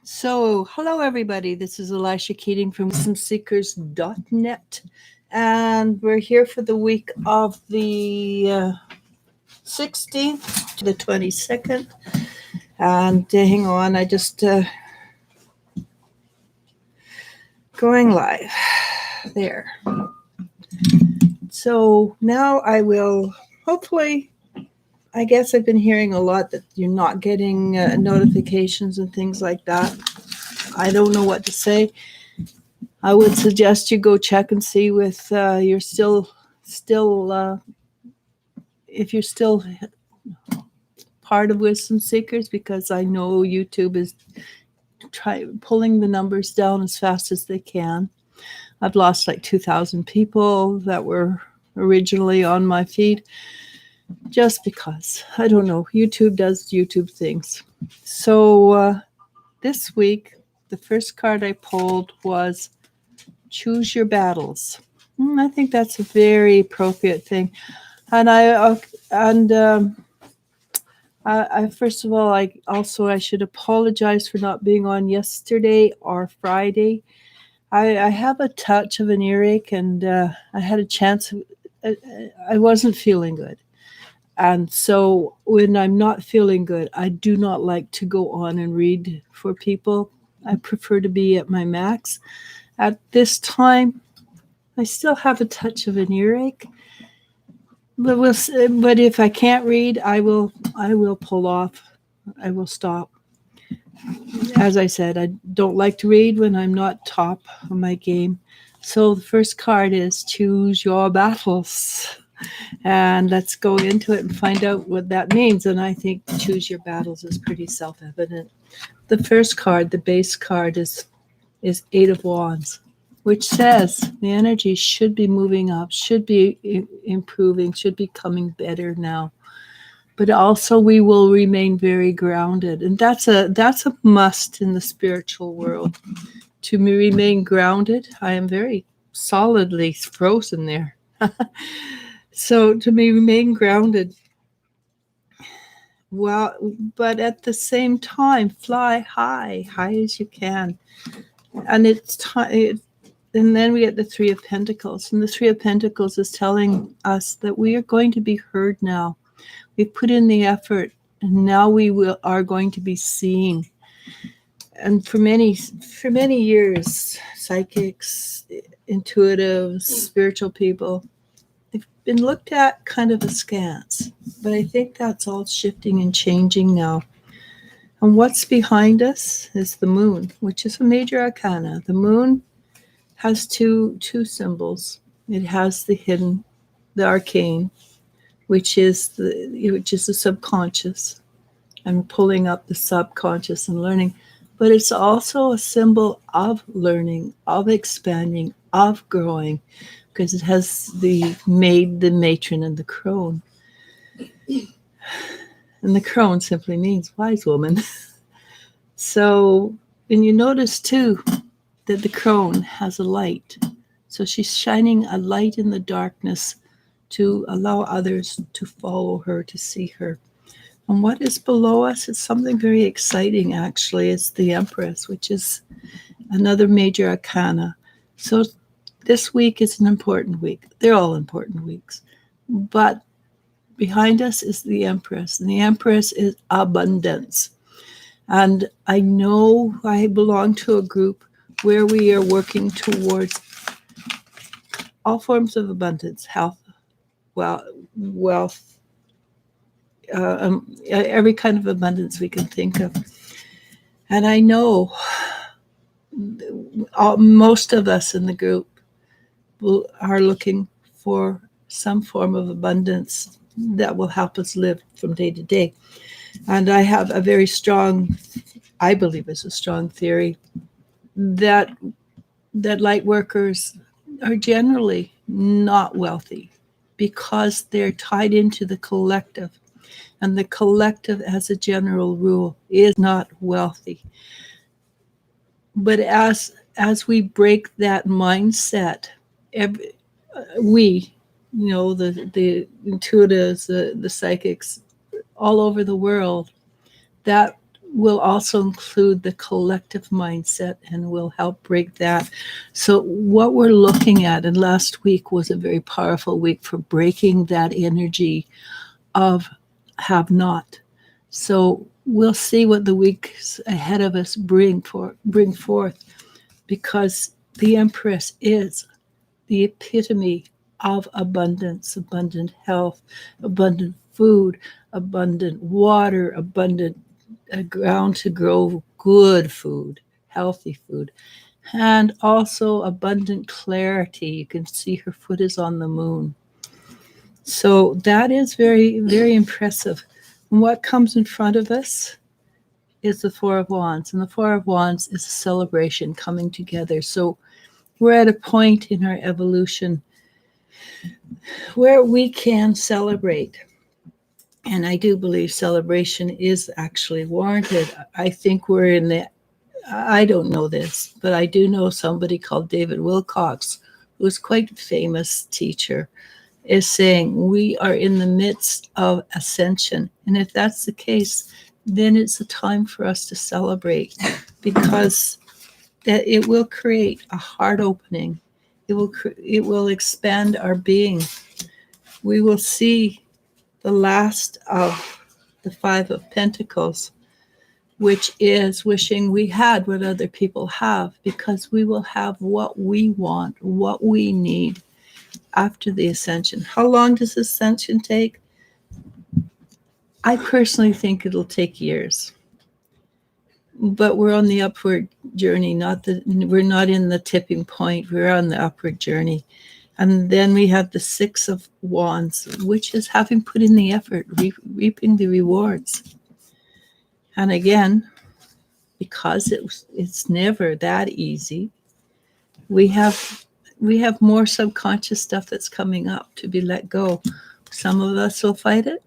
So, hello everybody. This is Elisha Keating from wisdomseekers.net, and we're here for the week of the 16th to the 22nd. And hang on, I just going live there. So now I will hopefully. I guess I've been hearing a lot that you're not getting notifications and things like that. I don't know what to say. I would suggest you go check and see if you're still if you're still part of Wisdom Seekers, because I know YouTube is pulling the numbers down as fast as they can. I've lost like 2,000 people that were originally on my feed. Just because, I don't know, YouTube does YouTube things. So this week, the first card I pulled was Choose Your Battles. I think that's a very appropriate thing. And I first of all, I should apologize for not being on yesterday or Friday. I have a touch of an earache, and I had a chance. I wasn't feeling good. And so when I'm not feeling good, I do not like to go on and read for people. I prefer to be at my max. At this time, I still have a touch of an earache. But if I can't read, I will pull off. I will stop. As I said, I don't like to read when I'm not top of my game. So the first card is Choose Your Battles. And let's go into it and find out what that means. And I think Choose Your Battles is pretty self-evident. The first card, the base card, is Eight of Wands, which says the energy should be moving up, should be improving, should be coming better now. But also we will remain very grounded. And that's a must in the spiritual world. To remain grounded, I am very solidly frozen there. So to remain grounded, well, but at the same time, fly high as you can. And it's time. And then we get the Three of Pentacles. And the Three of Pentacles is telling us that we are going to be heard now. We've put in the effort, and now we are going to be seen. And for many years, psychics, intuitives, spiritual people, they've been looked at kind of askance. But I think that's all shifting and changing now. And what's behind us is the moon, which is a major arcana. The moon has two symbols. It has the hidden, the arcane, which is the subconscious, and pulling up the subconscious and learning. But it's also a symbol of learning, of expanding, of growing, because it has the maid, the matron, and the crone. And the crone simply means wise woman. So, and you notice too that the crone has a light. So she's shining a light in the darkness to allow others to follow her, to see her. And what is below us is something very exciting, actually. It's the Empress, which is another major arcana. So this week is an important week. They're all important weeks. But behind us is the Empress. And the Empress is abundance. And I know I belong to a group where we are working towards all forms of abundance, health, wealth, every kind of abundance we can think of. And I know most of us in the group are looking for some form of abundance that will help us live from day to day. And I have a very strong, I believe it's a strong theory, that light workers are generally not wealthy because they're tied into the collective. And the collective, as a general rule, is not wealthy. But as we break that mindset, we, the intuitives, the psychics all over the world, that will also include the collective mindset and will help break that. So what we're looking at, and last week was a very powerful week for breaking that energy of have not. So we'll see what the weeks ahead of us bring forth, because the Empress is the epitome of abundance, abundant health, abundant food, abundant water, abundant ground to grow good food, healthy food, and also abundant clarity. You can see her foot is on the moon. So that is very, very impressive. And what comes in front of us is the Four of Wands. And the Four of Wands is a celebration coming together. So we're at a point in our evolution where we can celebrate. And I do believe celebration is actually warranted. I think we're in the, I don't know this, but I do know somebody called David Wilcox, who's quite a famous teacher, is saying we are in the midst of ascension. And if that's the case, then it's a time for us to celebrate, because that it will create a heart opening. It will expand our being. We will see the last of the Five of Pentacles, which is wishing we had what other people have, because we will have what we want, what we need after the ascension. How long does ascension take? I personally think it'll take years. But we're on the upward journey, we're not in the tipping point, we're on the upward journey. And then we have the Six of Wands, which is having put in the effort, reaping the rewards. And again, because it's never that easy, we have more subconscious stuff that's coming up to be let go. Some of us will fight it.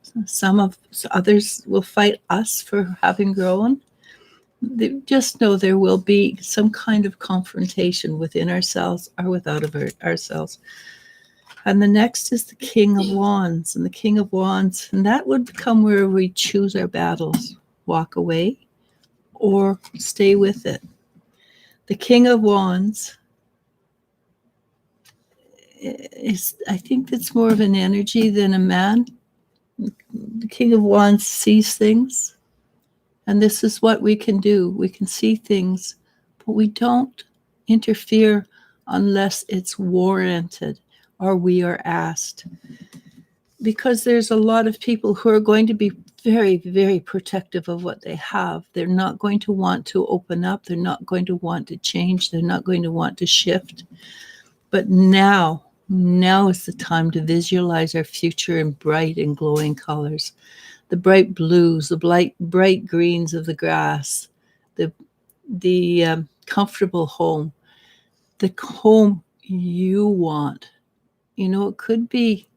Others will fight us for having grown. Just know there will be some kind of confrontation within ourselves or without ourselves. And the next is the King of Wands. And the King of Wands, and that would become where we choose our battles, walk away or stay with it. The King of Wands is, I think it's more of an energy than a man. The King of Wands sees things. And this is what we can do. We can see things, but we don't interfere unless it's warranted or we are asked. Because there's a lot of people who are going to be very, very protective of what they have. They're not going to want to open up. They're not going to want to change. They're not going to want to shift. But now is the time to visualize our future in bright and glowing colors. The bright blues, the bright greens of the grass, the comfortable home, the home you want. You know, it could be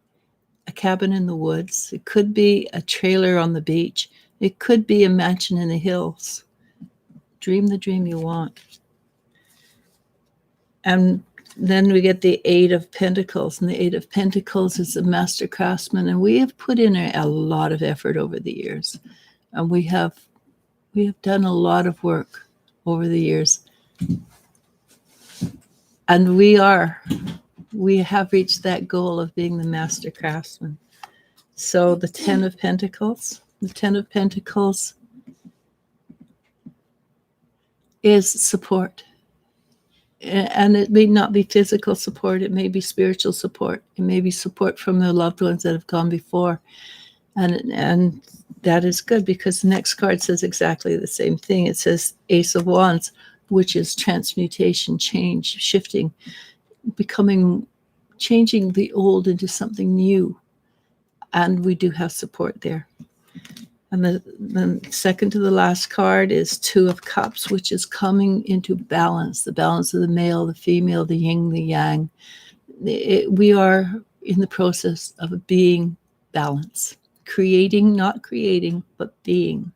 a cabin in the woods. It could be a trailer on the beach. It could be a mansion in the hills. Dream the dream you want. And then we get the Eight of Pentacles, and the Eight of Pentacles is a master craftsman, and we have put in a lot of effort over the years, and we have done a lot of work over the years, and we have reached that goal of being the master craftsman. So the Ten of Pentacles is support. And it may not be physical support. It may be spiritual support. It may be support from the loved ones that have gone before. And that is good, because the next card says exactly the same thing. It says Ace of Wands, which is transmutation, change, shifting, changing the old into something new. And we do have support there. And the second to the last card is Two of Cups, which is coming into balance, the balance of the male, the female, the yin, the yang. We are in the process of being balanced, creating, not creating, but being.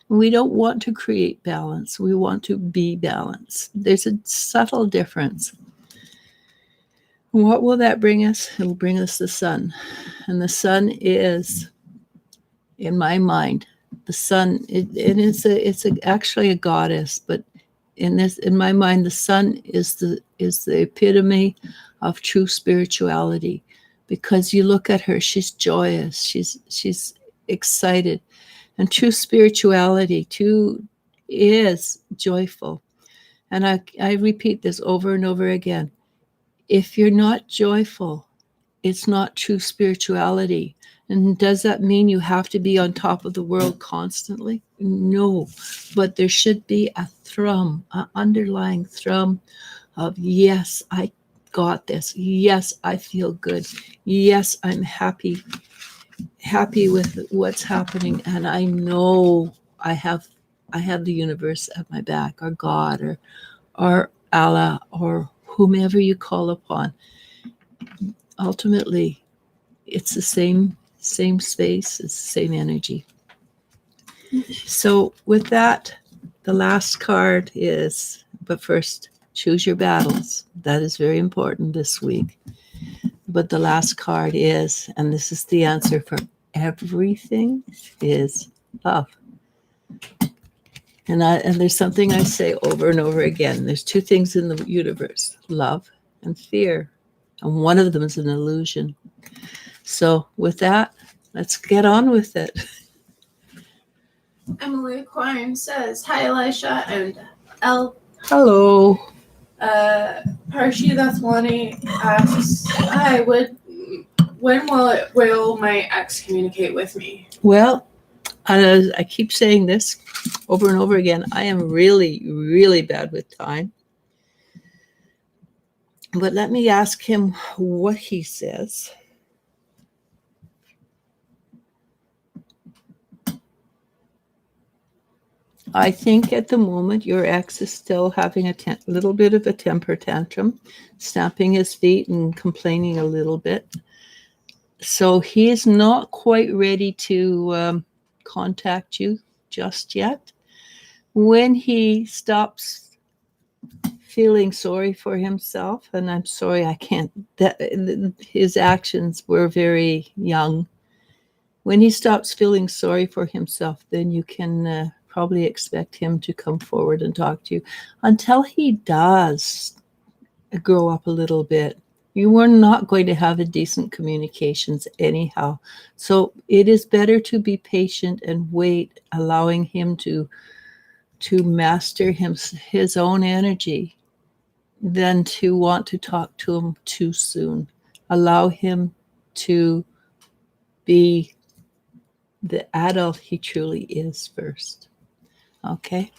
We don't want to create balance. We want to be balanced. There's a subtle difference. What will that bring us? It will bring us the sun. And the sun is, in my mind, The sun, actually a goddess, but in my mind, the sun is the epitome of true spirituality, because you look at her, she's joyous, she's excited, and true spirituality too is joyful. And I repeat this over and over again. If you're not joyful, it's not true spirituality. And does that mean you have to be on top of the world constantly? No, but there should be a thrum, an underlying thrum of, yes, I got this. Yes, I feel good. Yes, I'm happy with what's happening. And I know I have the universe at my back, or God, or Allah, or whomever you call upon. Ultimately, it's the same space, it's the same energy. So with that, the last card is, but first, choose your battles. That is very important this week. But the last card is, and this is the answer for everything, is love. And there's something I say over and over again. There's two things in the universe, love and fear. And one of them is an illusion. So with that, let's get on with it. Emily Aquarian says, "Hi, Eliz-sha and El." Hello. Parshi Dathwani asks, "Hi, when will my ex communicate with me?" Well, as I keep saying this over and over again, I am really, really bad with time. But let me ask him what he says. I think at the moment your ex is still having a little bit of a temper tantrum, stamping his feet and complaining a little bit. So he is not quite ready to contact you just yet. When he stops feeling sorry for himself, and I'm sorry I can't, his actions were very young. When he stops feeling sorry for himself, then you can probably expect him to come forward and talk to you. Until he does grow up a little bit, you are not going to have a decent communications anyhow. So it is better to be patient and wait, allowing him to master his own energy, than to want to talk to him too soon. Allow him to be the adult he truly is first. Okay.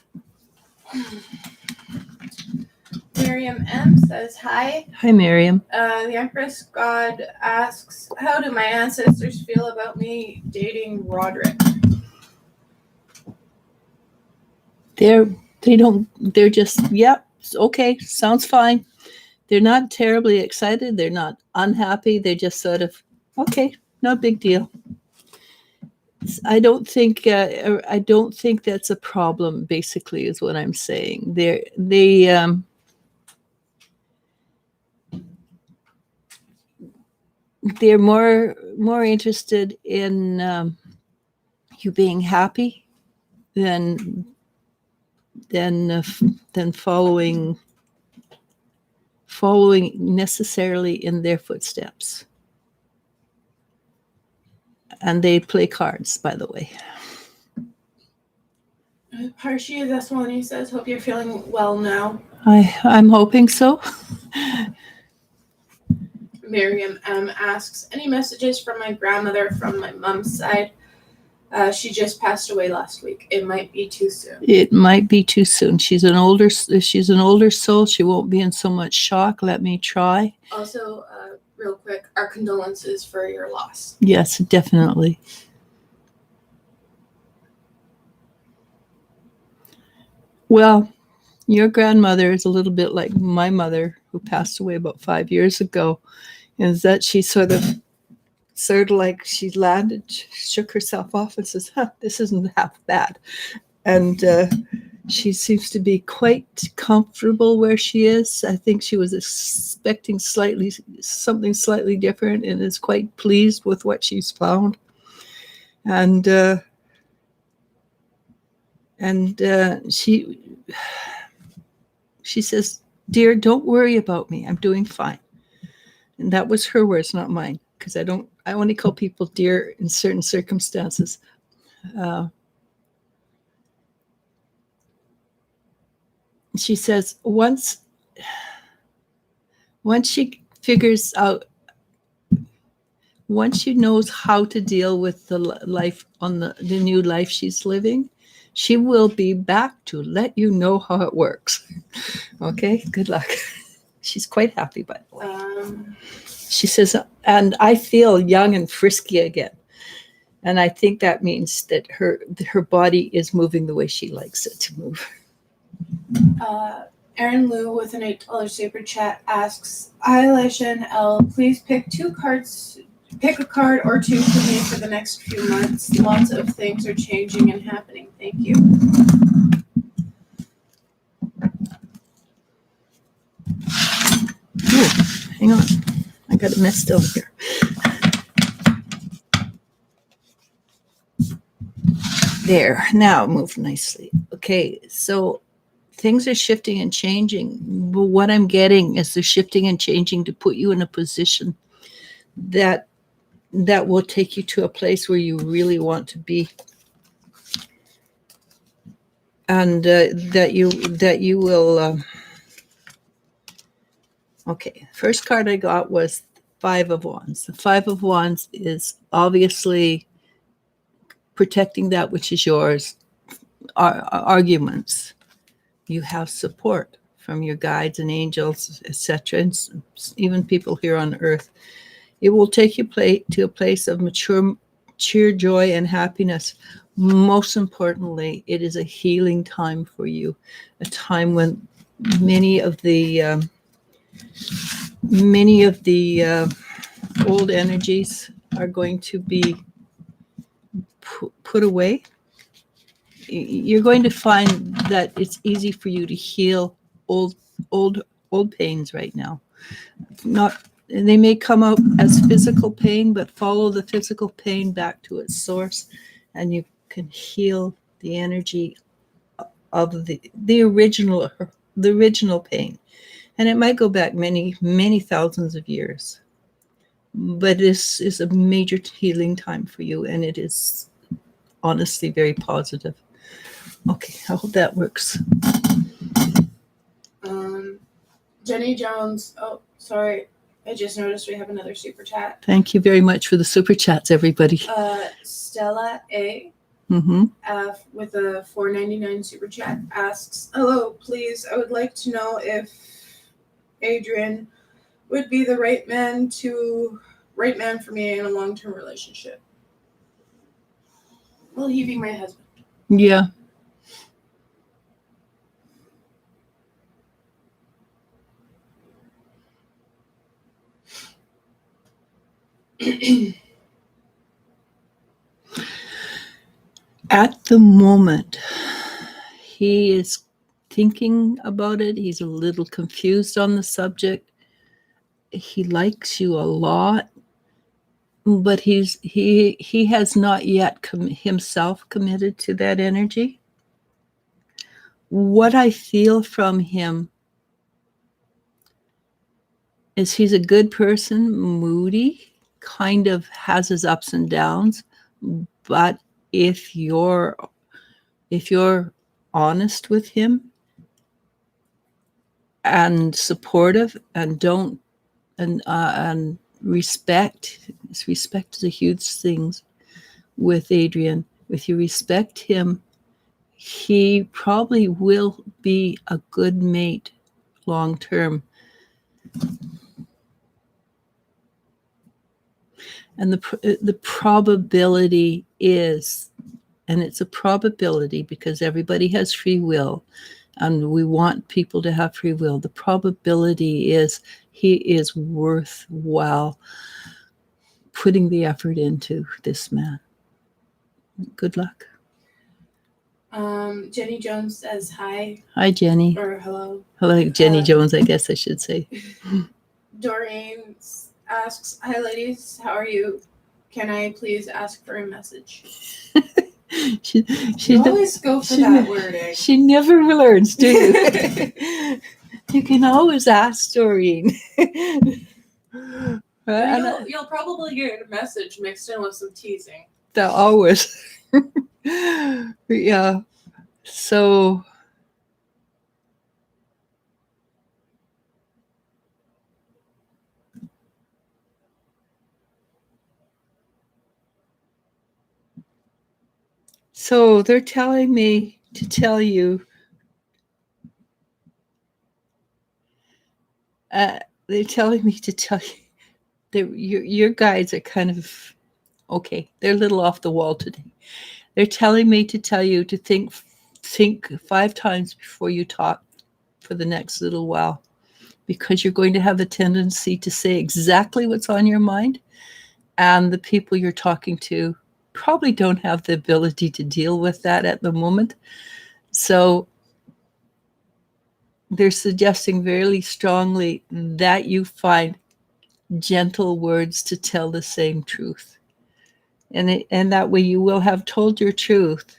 Miriam M says, "Hi." Hi, Miriam. The Empress God asks, "How do my ancestors feel about me dating Roderick?" They're just, yep, okay, sounds fine. They're not terribly excited. They're not unhappy. They're just sort of, okay, no big deal. I don't think that's a problem, basically, is what I'm saying. They're more interested in you being happy than following necessarily in their footsteps. And they play cards, by the way. Parshi Daswani says, "Hope you're feeling well now." I'm hoping so. Miriam M asks, "Any messages from my grandmother from my mom's side? She just passed away last week. It might be too soon." It might be too soon. She's an older soul. She won't be in so much shock. Let me try. Also, real quick, our condolences for your loss. Yes, definitely. Well, your grandmother is a little bit like my mother, who passed away about 5 years ago, is that she sort of like she landed, shook herself off and says, this isn't half bad. And she seems to be quite comfortable where she is. I think she was expecting something slightly different, and is quite pleased with what she's found. And And she says, "Dear, don't worry about me. I'm doing fine." And that was her words, not mine, because I only call people dear in certain circumstances. She says, once she figures out, once she knows how to deal with the life on the new life she's living, she will be back to let you know how it works. Okay, good luck. She's quite happy, by the way. She says, and I feel young and frisky again. And I think that means that her body is moving the way she likes it to move. Aaron Liu with an $8 super chat asks, "Hi, Eliz-sha and Elle, please pick a card or two for me for the next few months. Lots of things are changing and happening. Thank you." Oh, hang on. I got a mess still here. There, now move nicely. Okay, so things are shifting and changing. But what I'm getting is they're shifting and changing to put you in a position that will take you to a place where you really want to be. And that you will. Okay, first card I got was Five of Wands. The Five of Wands is obviously protecting that which is yours. Arguments. You have support from your guides and angels, etc., and even people here on earth. It will take you to a place of mature cheer, joy, and happiness. Most importantly, it is a healing time for you, a time when many of the old energies are going to be put away. You're going to find that it's easy for you to heal old pains right now. They may come out as physical pain, but follow the physical pain back to its source, and you can heal the energy of the original pain. And it might go back many, many thousands of years. But this is a major healing time for you, and it is honestly very positive. Okay, I hope that works. Jenny Jones. Oh, sorry. I just noticed we have another super chat. Thank you very much for the super chats, everybody. Stella A. Mm-hmm. With a $4.99 super chat asks, "Hello, please. I would like to know if Adrian would be the right man for me in a long-term relationship. Will he be my husband?" Yeah. At the moment, he is thinking about it. He's a little confused on the subject. He likes you a lot, but he has not yet himself committed to that energy. What I feel from him is he's a good person, moody, kind of has his ups and downs, but if you're honest with him and supportive and respect is a huge thing with Adrian. If you respect him, he probably will be a good mate long term. And the probability is, and it's a probability because everybody has free will, and we want people to have free will. The probability is he is worthwhile putting the effort into this man. Good luck. Jenny Jones says hi. Hi, Jenny. Or hello. Hello, Jenny Jones, I guess I should say. Doreen asks, "Hi, ladies. How are you? Can I please ask for a message?" she You always go for that wording. She never learns, do you? You can always ask Doreen. You'll probably get a message mixed in with some teasing. That always. Yeah. So they're telling me to tell you. They're telling me to tell you that your guides are kind of okay. They're a little off the wall today. They're telling me to tell you to think 5 times before you talk for the next little while, because you're going to have a tendency to say exactly what's on your mind, and the people you're talking to probably don't have the ability to deal with that at the moment. So they're suggesting very strongly that you find gentle words to tell the same truth. And that way you will have told your truth,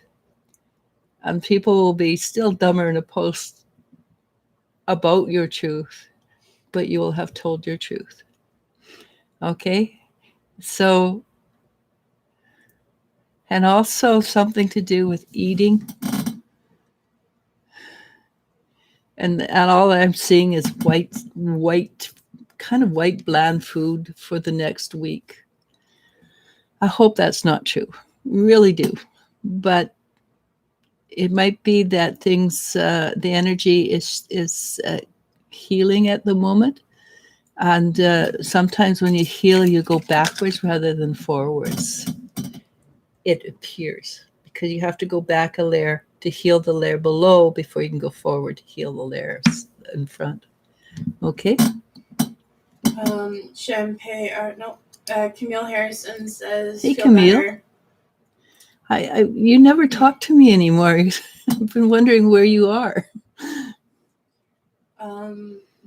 and people will be still dumber in a post about your truth, but you will have told your truth. Okay? So, and also something to do with eating. And all I'm seeing is white, kind of white bland food for the next week. I hope that's not true. Really do. But it might be that things, the energy is healing at the moment. And sometimes when you heal, you go backwards rather than forwards. It appears, because you have to go back a layer to heal the layer below before you can go forward to heal the layers in front. Okay? Camille Harrison says, hey, Camille. You never talk to me anymore. I've been wondering where you are.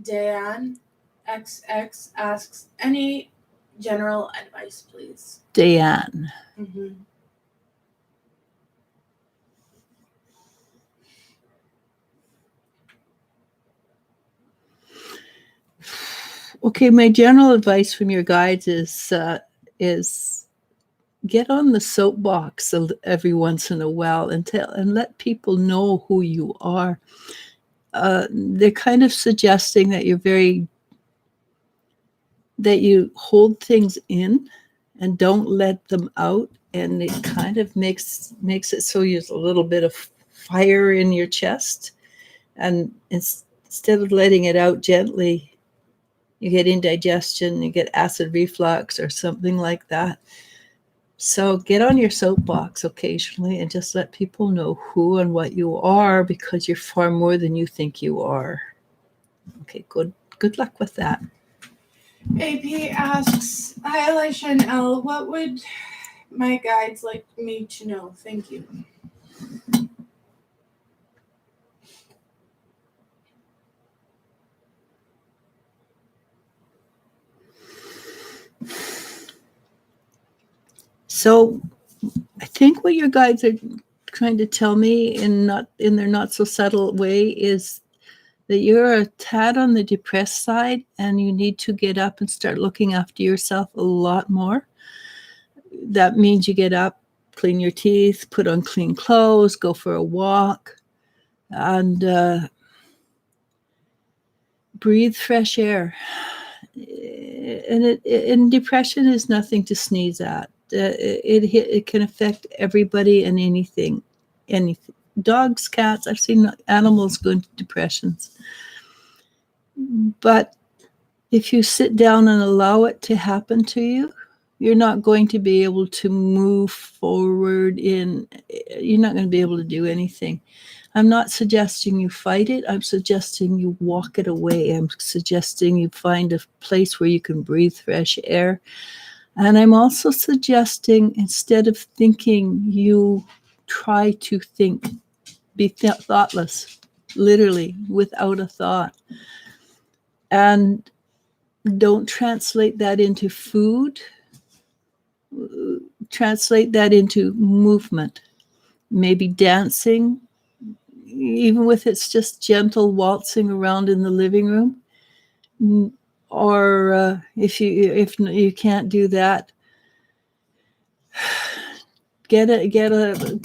Diane XX asks, any general advice, please? Diane. Mm-hmm. Okay, my general advice from your guides is get on the soapbox every once in a while and let people know who you are. They're kind of suggesting that that you hold things in and don't let them out, and it kind of makes it so there's a little bit of fire in your chest, and instead of letting it out gently, you get indigestion, you get acid reflux or something like that. So get on your soapbox occasionally and just let people know who and what you are, because you're far more than you think you are. Okay, good luck with that. AP asks, hi Eliz-sha and Elle, what would my guides like me to know? Thank you. So I think what your guides are trying to tell me in their not so subtle way is that you're a tad on the depressed side, and you need to get up and start looking after yourself a lot more. That means you get up, clean your teeth, put on clean clothes, go for a walk, and breathe fresh air. And depression is nothing to sneeze at. It can affect everybody and anything. Dogs, cats, I've seen animals go into depressions. But if you sit down and allow it to happen to you, you're not going to be able to move forward you're not going to be able to do anything. I'm not suggesting you fight it. I'm suggesting you walk it away. I'm suggesting you find a place where you can breathe fresh air. And I'm also suggesting, instead of thinking, you try to think. Be thoughtless, literally, without a thought. And don't translate that into food. Translate that into movement. maybe dancing, even with it's just gentle waltzing around in the living room. Or if you can't do that, get a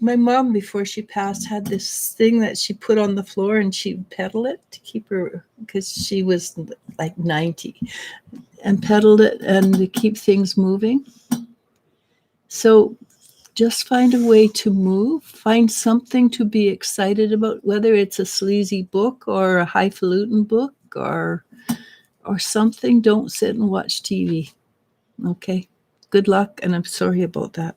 my mom, before she passed, had this thing that she put on the floor and she'd pedal it to keep her, because she was like 90, and pedaled it and to keep things moving. So just find a way to move, find something to be excited about, whether it's a sleazy book or a highfalutin book or something. Don't sit and watch TV. Okay. Good luck, and I'm sorry about that.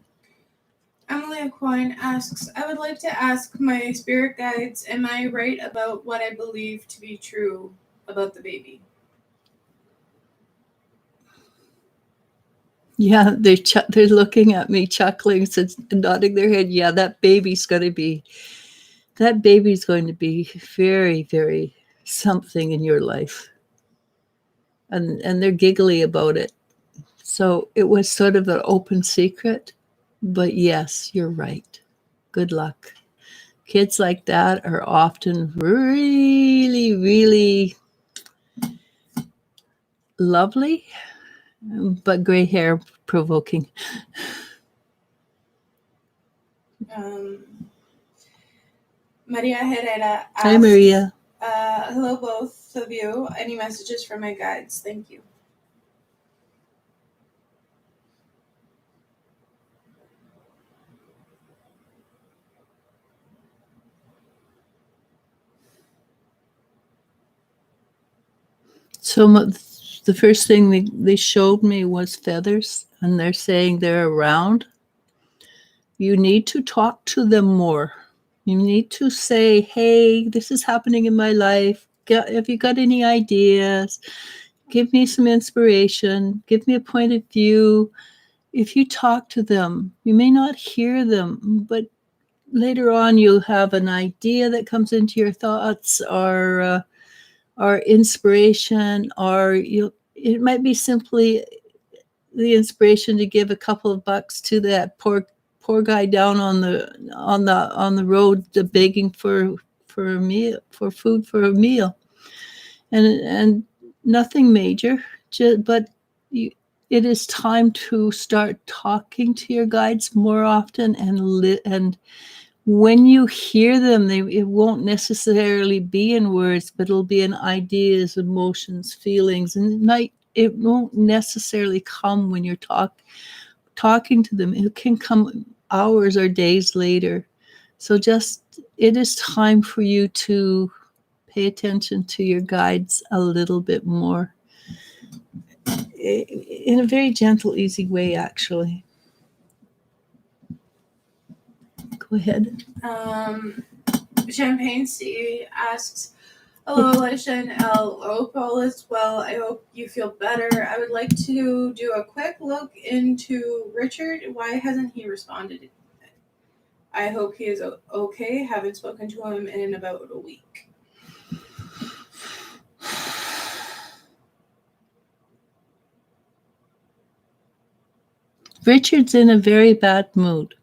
Emily Coyne asks, I would like to ask my spirit guides, am I right about what I believe to be true about the baby? Yeah, they're looking at me, chuckling, and nodding their head. Yeah, that baby's going to be very, very something in your life. And they're giggly about it. So it was sort of an open secret. But yes, you're right. Good luck. Kids like that are often really, really lovely, but gray hair provoking. Maria Herrera asks, Hi, Maria. Hello, both of you. Any messages from my guides? Thank you. So the first thing they showed me was feathers, and they're saying they're around. You need to talk to them more. You need to say, hey, this is happening in my life. Have you got any ideas? Give me some inspiration. Give me a point of view. If you talk to them, you may not hear them, but later on you'll have an idea that comes into your thoughts, or inspiration, or it might be simply the inspiration to give a couple of bucks to that poor guy down on the road, begging for a meal, for food for a meal, and nothing major, but it is time to start talking to your guides more often, and when you hear them, it won't necessarily be in words, but it'll be in ideas, emotions, feelings, and it won't necessarily come when you're talking to them. It can come hours or days later. So it is time for you to pay attention to your guides a little bit more, in a very gentle, easy way, actually. Go ahead. Champagne C asks, hello, Eliz-sha and Elle. Hope all is well. I hope you feel better. I would like to do a quick look into Richard. Why hasn't he responded? I hope he is okay. Haven't spoken to him in about a week. Richard's in a very bad mood.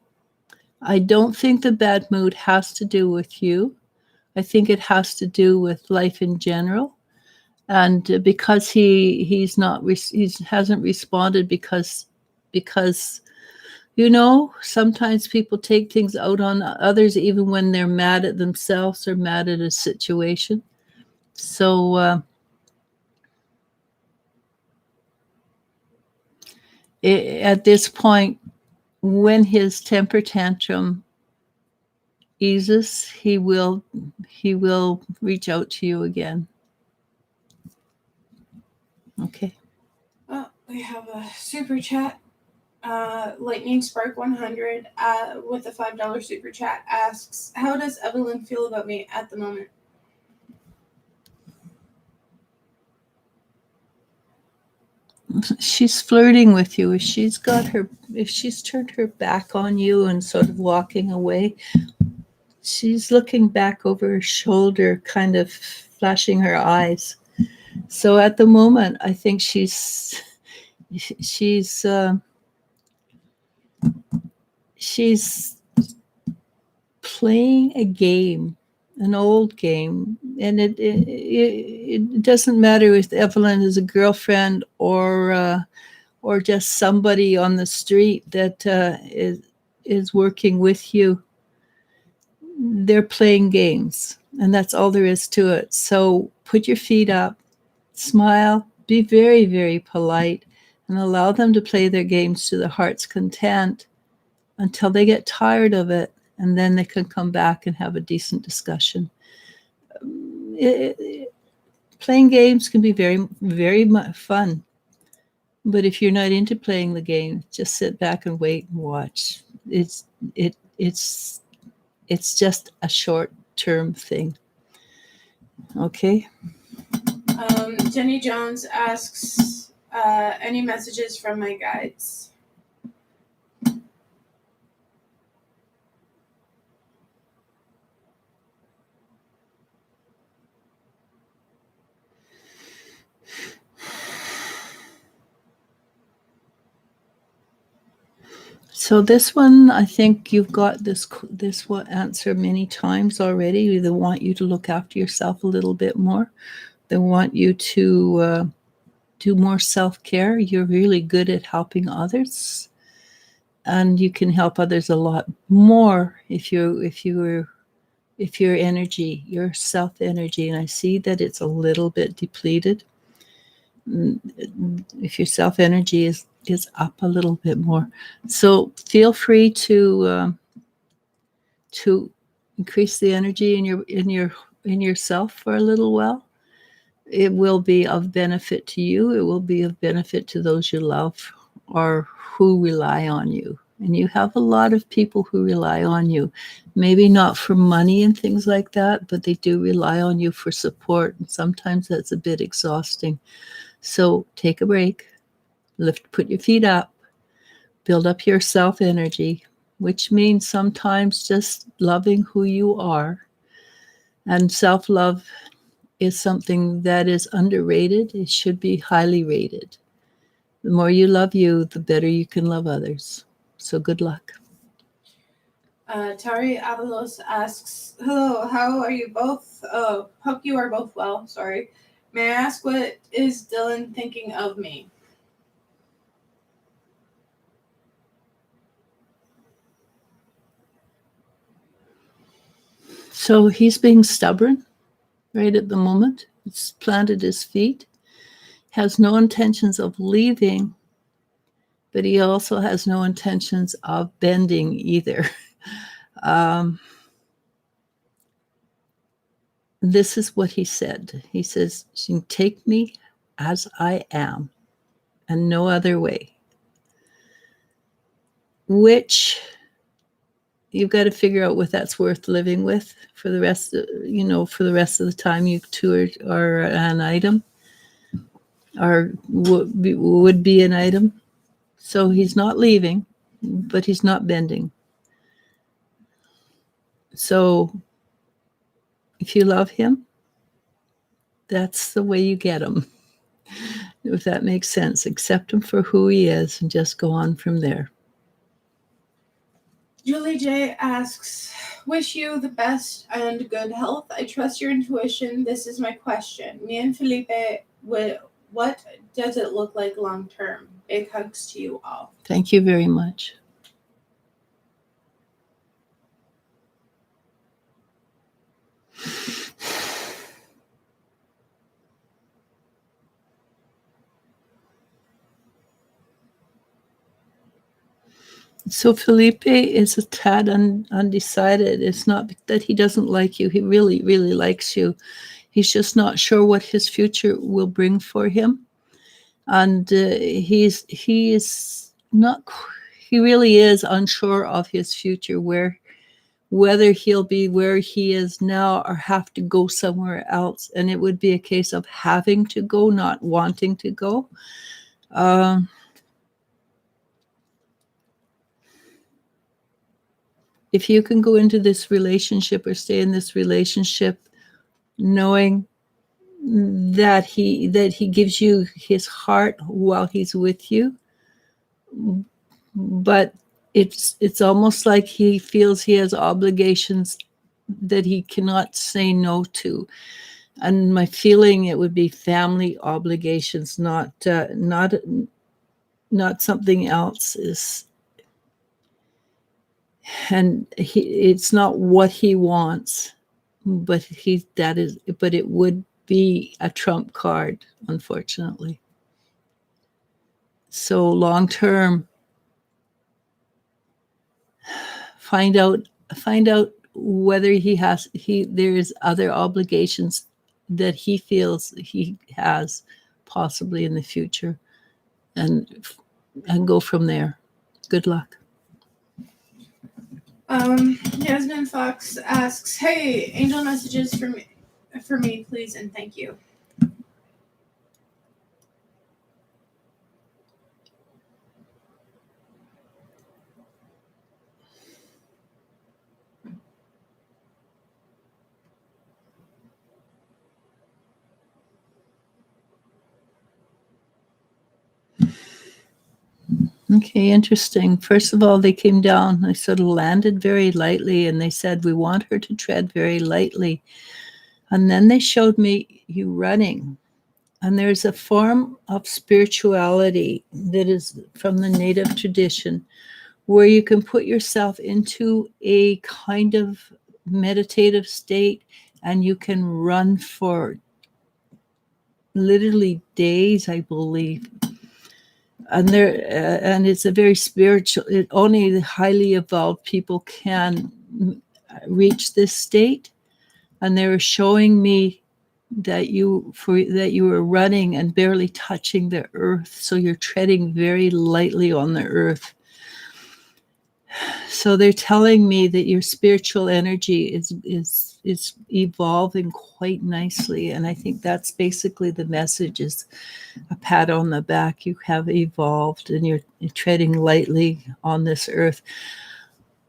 I don't think the bad mood has to do with you. I think it has to do with life in general. And because he hasn't responded because sometimes people take things out on others even when they're mad at themselves or mad at a situation. So at this point, when his temper tantrum eases, he will reach out to you again. Okay. Oh, we have a super chat. Lightning Spark 100 with a $5 super chat asks, how does Evelyn feel about me at the moment? She's flirting with you. If she's turned her back on you and sort of walking away, she's looking back over her shoulder, kind of flashing her eyes. So at the moment, I think she's playing a game, an old game, and it doesn't matter if Evelyn is a girlfriend or just somebody on the street that is working with you. They're playing games, and that's all there is to it. So put your feet up, smile, be very, very polite, and allow them to play their games to their heart's content until they get tired of it, and then they can come back and have a decent discussion. Playing games can be very, very fun, but if you're not into playing the game, just sit back and wait and watch. It's just a short-term thing. Okay. Jenny Jones asks, any messages from my guides? So this one, I think you've got this answer many times already. They want you to look after yourself a little bit more. They want you to do more self-care. You're really good at helping others, and you can help others a lot more if your energy, your self energy, and I see that it's a little bit depleted. If your self energy is up a little bit more, so feel free to increase the energy in yourself for a little while. It will be of benefit to you. It will be of benefit to those you love or who rely on you. And you have a lot of people who rely on you, maybe not for money and things like that, but they do rely on you for support. And sometimes that's a bit exhausting. So take a break, put your feet up, build up your self energy, which means sometimes just loving who you are. And self-love is something that is underrated. It should be highly rated. The more you love you, the better you can love others. So good luck. Tari Avalos asks, hello, how are you both? Oh, hope you are both well. Sorry. May I ask, what is Dylan thinking of me? So he's being stubborn right at the moment. He's planted his feet, has no intentions of leaving, but he also has no intentions of bending either. This is what he said. He says, "You can take me as I am and no other way," which you've got to figure out what that's worth living with for the rest of, for the rest of the time you two are an item, or would be an item. So he's not leaving, but he's not bending. So if you love him, that's the way you get him. If that makes sense, accept him for who he is and just go on from there. Julie J asks, wish you the best and good health. I trust your intuition. This is my question. Me and Felipe, what does it look like long term? Big hugs to you all. Thank you very much. So Felipe is a tad undecided. It's not that he doesn't like you. He really, really likes you. He's just not sure what his future will bring for him. And he really is unsure of his future, whether he'll be where he is now or have to go somewhere else. And it would be a case of having to go, not wanting to go. If you can go into this relationship or stay in this relationship knowing that he gives you his heart while he's with you, but it's almost like he feels he has obligations that he cannot say no to. And my feeling, it would be family obligations, not something else. Is and it's not what he wants, but it would be a trump card, unfortunately. So long term, find out find out whether there's other obligations that he feels he has possibly in the future, and go from there. Good luck. Yasmin Fox asks, "Hey, angel messages for me, please, and thank you." Okay, interesting. First of all, they came down, they sort of landed very lightly, and they said, "We want her to tread very lightly." And then they showed me you running. And there's a form of spirituality that is from the native tradition where you can put yourself into a kind of meditative state, and you can run for literally days, I believe. And it's a very spiritual, only the highly evolved people can reach this state. And they were showing me that you were running and barely touching the earth, so you're treading very lightly on the earth. So they're telling me that your spiritual energy is evolving quite nicely, and I think that's basically the message: is a pat on the back. You have evolved, and you're treading lightly on this earth.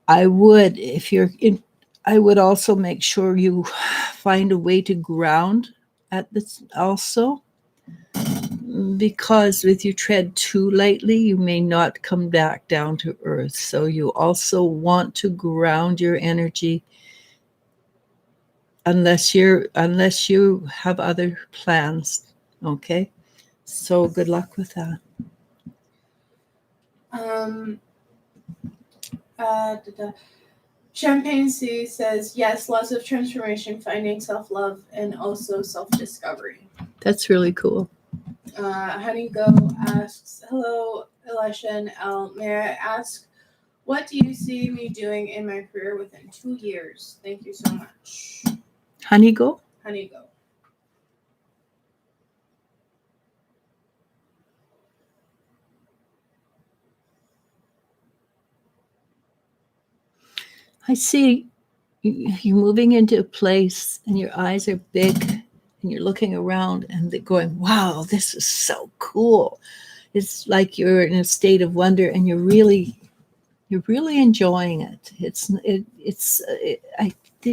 I would, if you're in, I would also make sure you find a way to ground at this also, because if you tread too lightly, you may not come back down to earth. So you also want to ground your energy, unless you have other plans. Okay, so good luck with that. Champagne C says, "Yes, lots of transformation, finding self-love, and also self-discovery." That's really cool. Honey Go asks, "Hello, Eliz-sha and Elle. May I ask, what do you see me doing in my career within 2 years? Thank you so much." Honey Go. Honey Go. I see you moving into a place, and your eyes are big, and you're looking around, and they're going, "Wow, this is so cool." It's like you're in a state of wonder, and you're really enjoying it.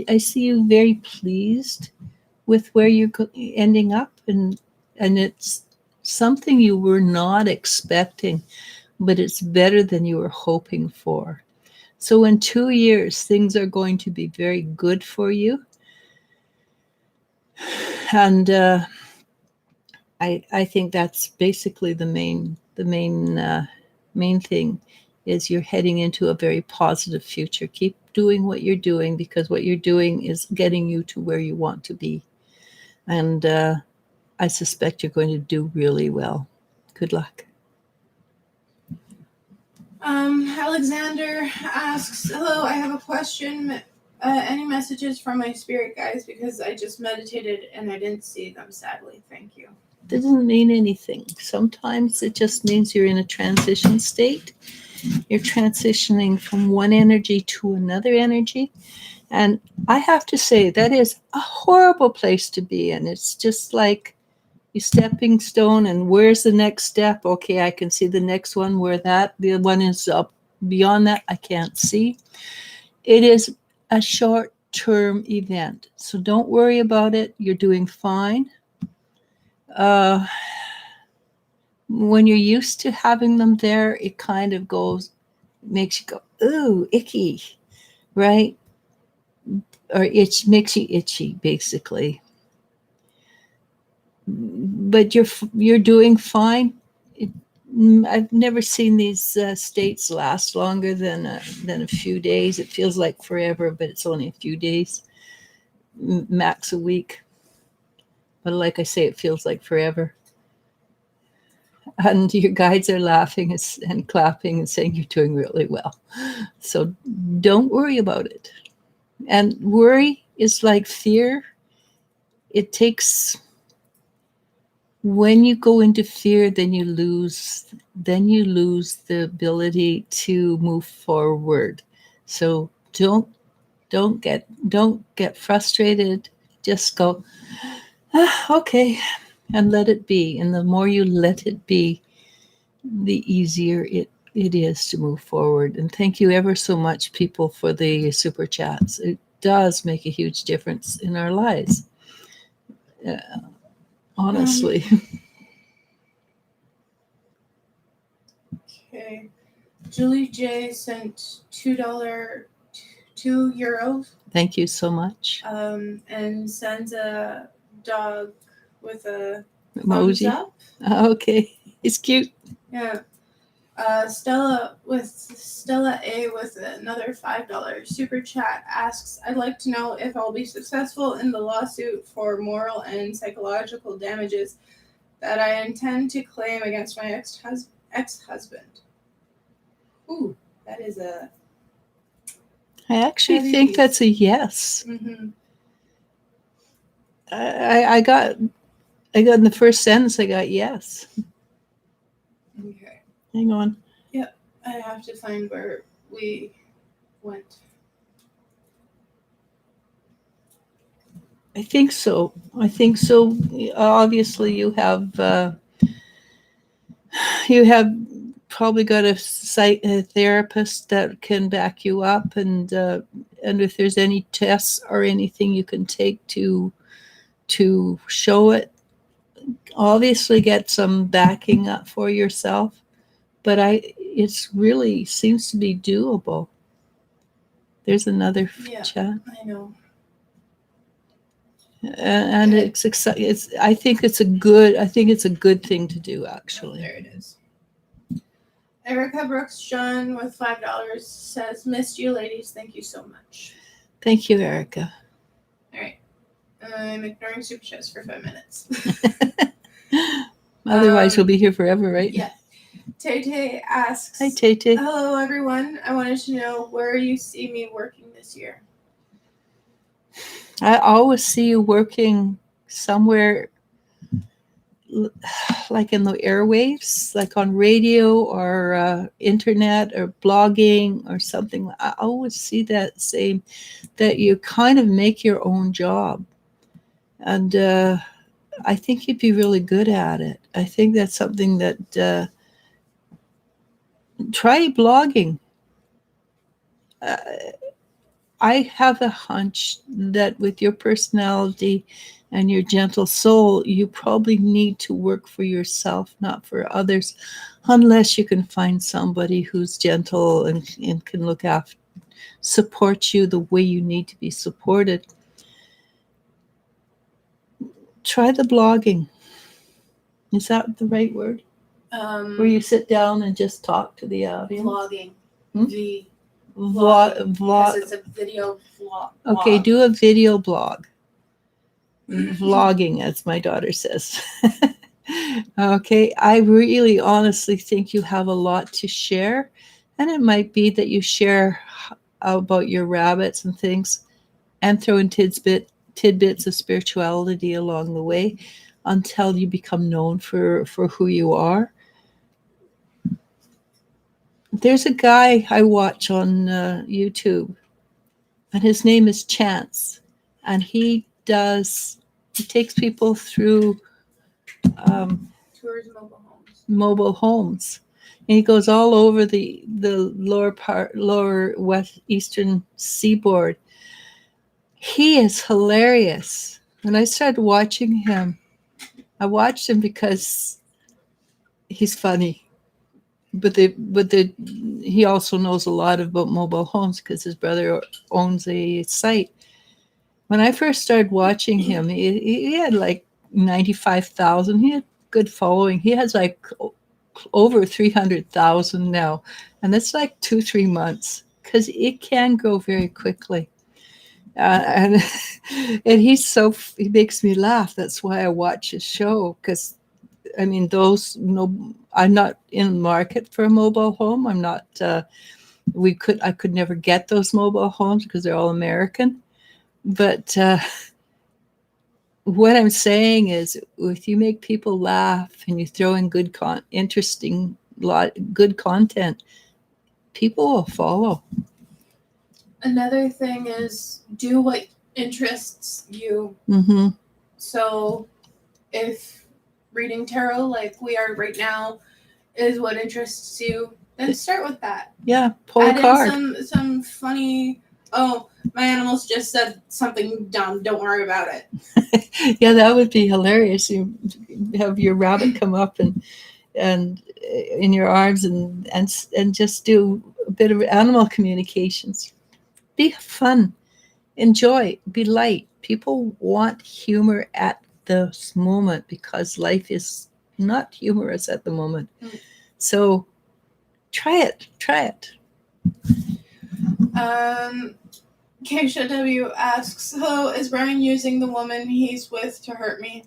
I see you very pleased with where you're ending up, and it's something you were not expecting, but it's better than you were hoping for. So in 2 years, things are going to be very good for you. And I think that's basically the main thing, is you're heading into a very positive future. Keep doing what you're doing, because what you're doing is getting you to where you want to be. And I suspect you're going to do really well. Good luck. Alexander asks, "Hello, I have a question. Any messages from my spirit guides, because I just meditated and I didn't see them, sadly. Thank you." Doesn't mean anything. Sometimes it just means you're in a transition state. You're transitioning from one energy to another energy. And I have to say, that is a horrible place to be in. It's just like you stepping stone, and where's the next step? Okay, I can see the next one. Where the one is up beyond that, I can't see. It is a short-term event, so don't worry about it. You're doing fine. When you're used to having them there, it kind of goes makes you go, ooh, icky, right? Or makes you itchy, basically. But you're doing fine. It, I've never seen these states last longer than a few days. It feels like forever, but it's only a few days, max a week. But like I say, it feels like forever. And your guides are laughing and clapping and saying you're doing really well. So don't worry about it. And worry is like fear. It takes, when you go into fear, then you lose the ability to move forward. So don't get frustrated. Just go, okay, and let it be. And the more you let it be, the easier it is to move forward. And thank you ever so much, people, for the super chats. It does make a huge difference in our lives. Honestly. Okay. Julie J sent €2. Thank you so much. And sends a dog with a thumbs Emoji. up. Okay. It's cute. Yeah. Stella A with another $5 super chat asks, I'd like to know if I'll be successful in the lawsuit for moral and psychological damages that I intend to claim against my ex-husband. Ooh, that is a... I actually think that's a yes. Mm-hmm. I got in the first sentence, I got yes. Okay. Hang on. Yep. I have to find where we went. I think so. Obviously, you have probably got a therapist that can back you up, and if there's any tests or anything you can take to show it, obviously get some backing up for yourself. But it's really seems to be doable. There's another chat. I know. And I think it's a good thing to do, actually. Oh, there it is. Erica Brooks John with $5 says, missed you ladies, thank you so much. Thank you, Erica. All right. I'm ignoring super chats for 5 minutes. Otherwise we'll be here forever, right? Yeah. Tay asks, hi Tay. Hello everyone, I wanted to know where you see me working this year. I always see you working somewhere like in the airwaves, like on radio or internet or blogging or something. I always see that you kind of make your own job. And I think you'd be really good at it. I think that's something that try blogging. I have a hunch that with your personality and your gentle soul, you probably need to work for yourself, not for others, unless you can find somebody who's gentle and can look after, support you the way you need to be supported. Try the blogging. Is that the right word? Where you sit down and just talk to the audience? Vlogging. Vlog. It's a video vlog. Okay, do a video blog. Vlogging, as my daughter says. Okay, I really honestly think you have a lot to share, and it might be that you share about your rabbits and things and throw in tidbits of spirituality along the way until you become known for who you are. There's a guy I watch on YouTube, and his name is Chance, and he takes people through tours mobile homes, and he goes all over the lower west eastern seaboard. He is hilarious. When I started watching him, I watched him because he's funny. but he also knows a lot about mobile homes because his brother owns a site. When I first started watching him, he had like 95,000. He had good following. He has like over 300,000 now, and that's like 2-3 months because it can grow very quickly. And and he makes me laugh. That's why I watch his show because I mean those no, I'm not in the market for a mobile home. I'm not. I could never get those mobile homes because they're all American. But what I'm saying is, if you make people laugh and you throw in interesting, good content, people will follow. Another thing is do what interests you. Mm-hmm. So if reading tarot like we are right now is what interests you, then start with that. Yeah, pull Add a card. in some funny, oh, my animals just said something dumb, don't worry about it. Yeah, that would be hilarious. You have your rabbit come up and in your arms and just do a bit of animal communications. Be fun, enjoy, be light. People want humor at this moment because life is not humorous at the moment. So try it. Keisha W asks, hello, is Brian using the woman he's with to hurt me?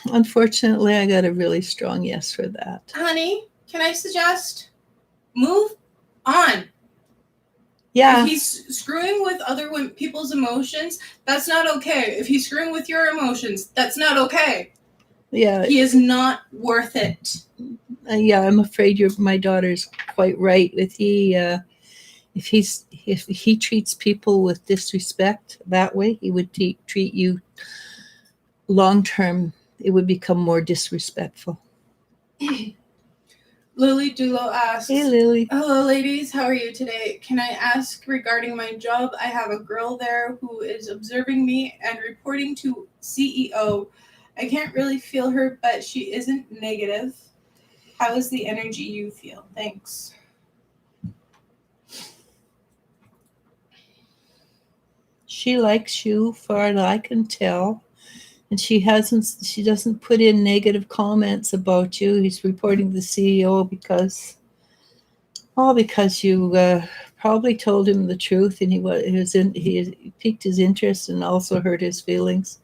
Unfortunately, I got a really strong yes for that. Honey, can I suggest move on? Yeah. If he's screwing with other people's emotions, that's not okay. If he's screwing with your emotions, that's not okay. Yeah. He is not worth it. Yeah, I'm afraid my daughter's quite right. If he treats people with disrespect that way, he would treat you long term. It would become more disrespectful. Lily Dulo asks, hey Lily. Hello ladies, how are you today? Can I ask regarding my job? I have a girl there who is observing me and reporting to CEO. I can't really feel her, but she isn't negative. How is the energy you feel? Thanks. She likes you, far as I can tell. And she doesn't put in negative comments about you. He's reporting to the CEO because you probably told him the truth, and he piqued his interest and also hurt his feelings.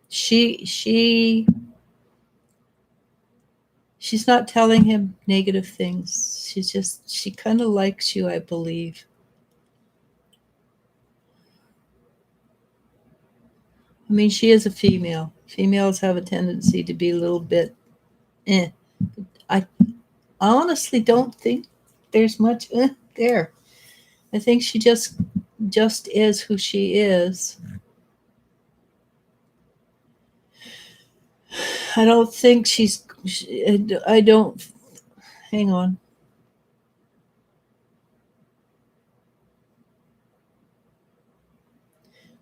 She's not telling him negative things. She kind of likes you, I believe. I mean, she is a female. Females have a tendency to be a little bit I honestly don't think there's much there. I think she just is who she is. I don't think I don't. Hang on.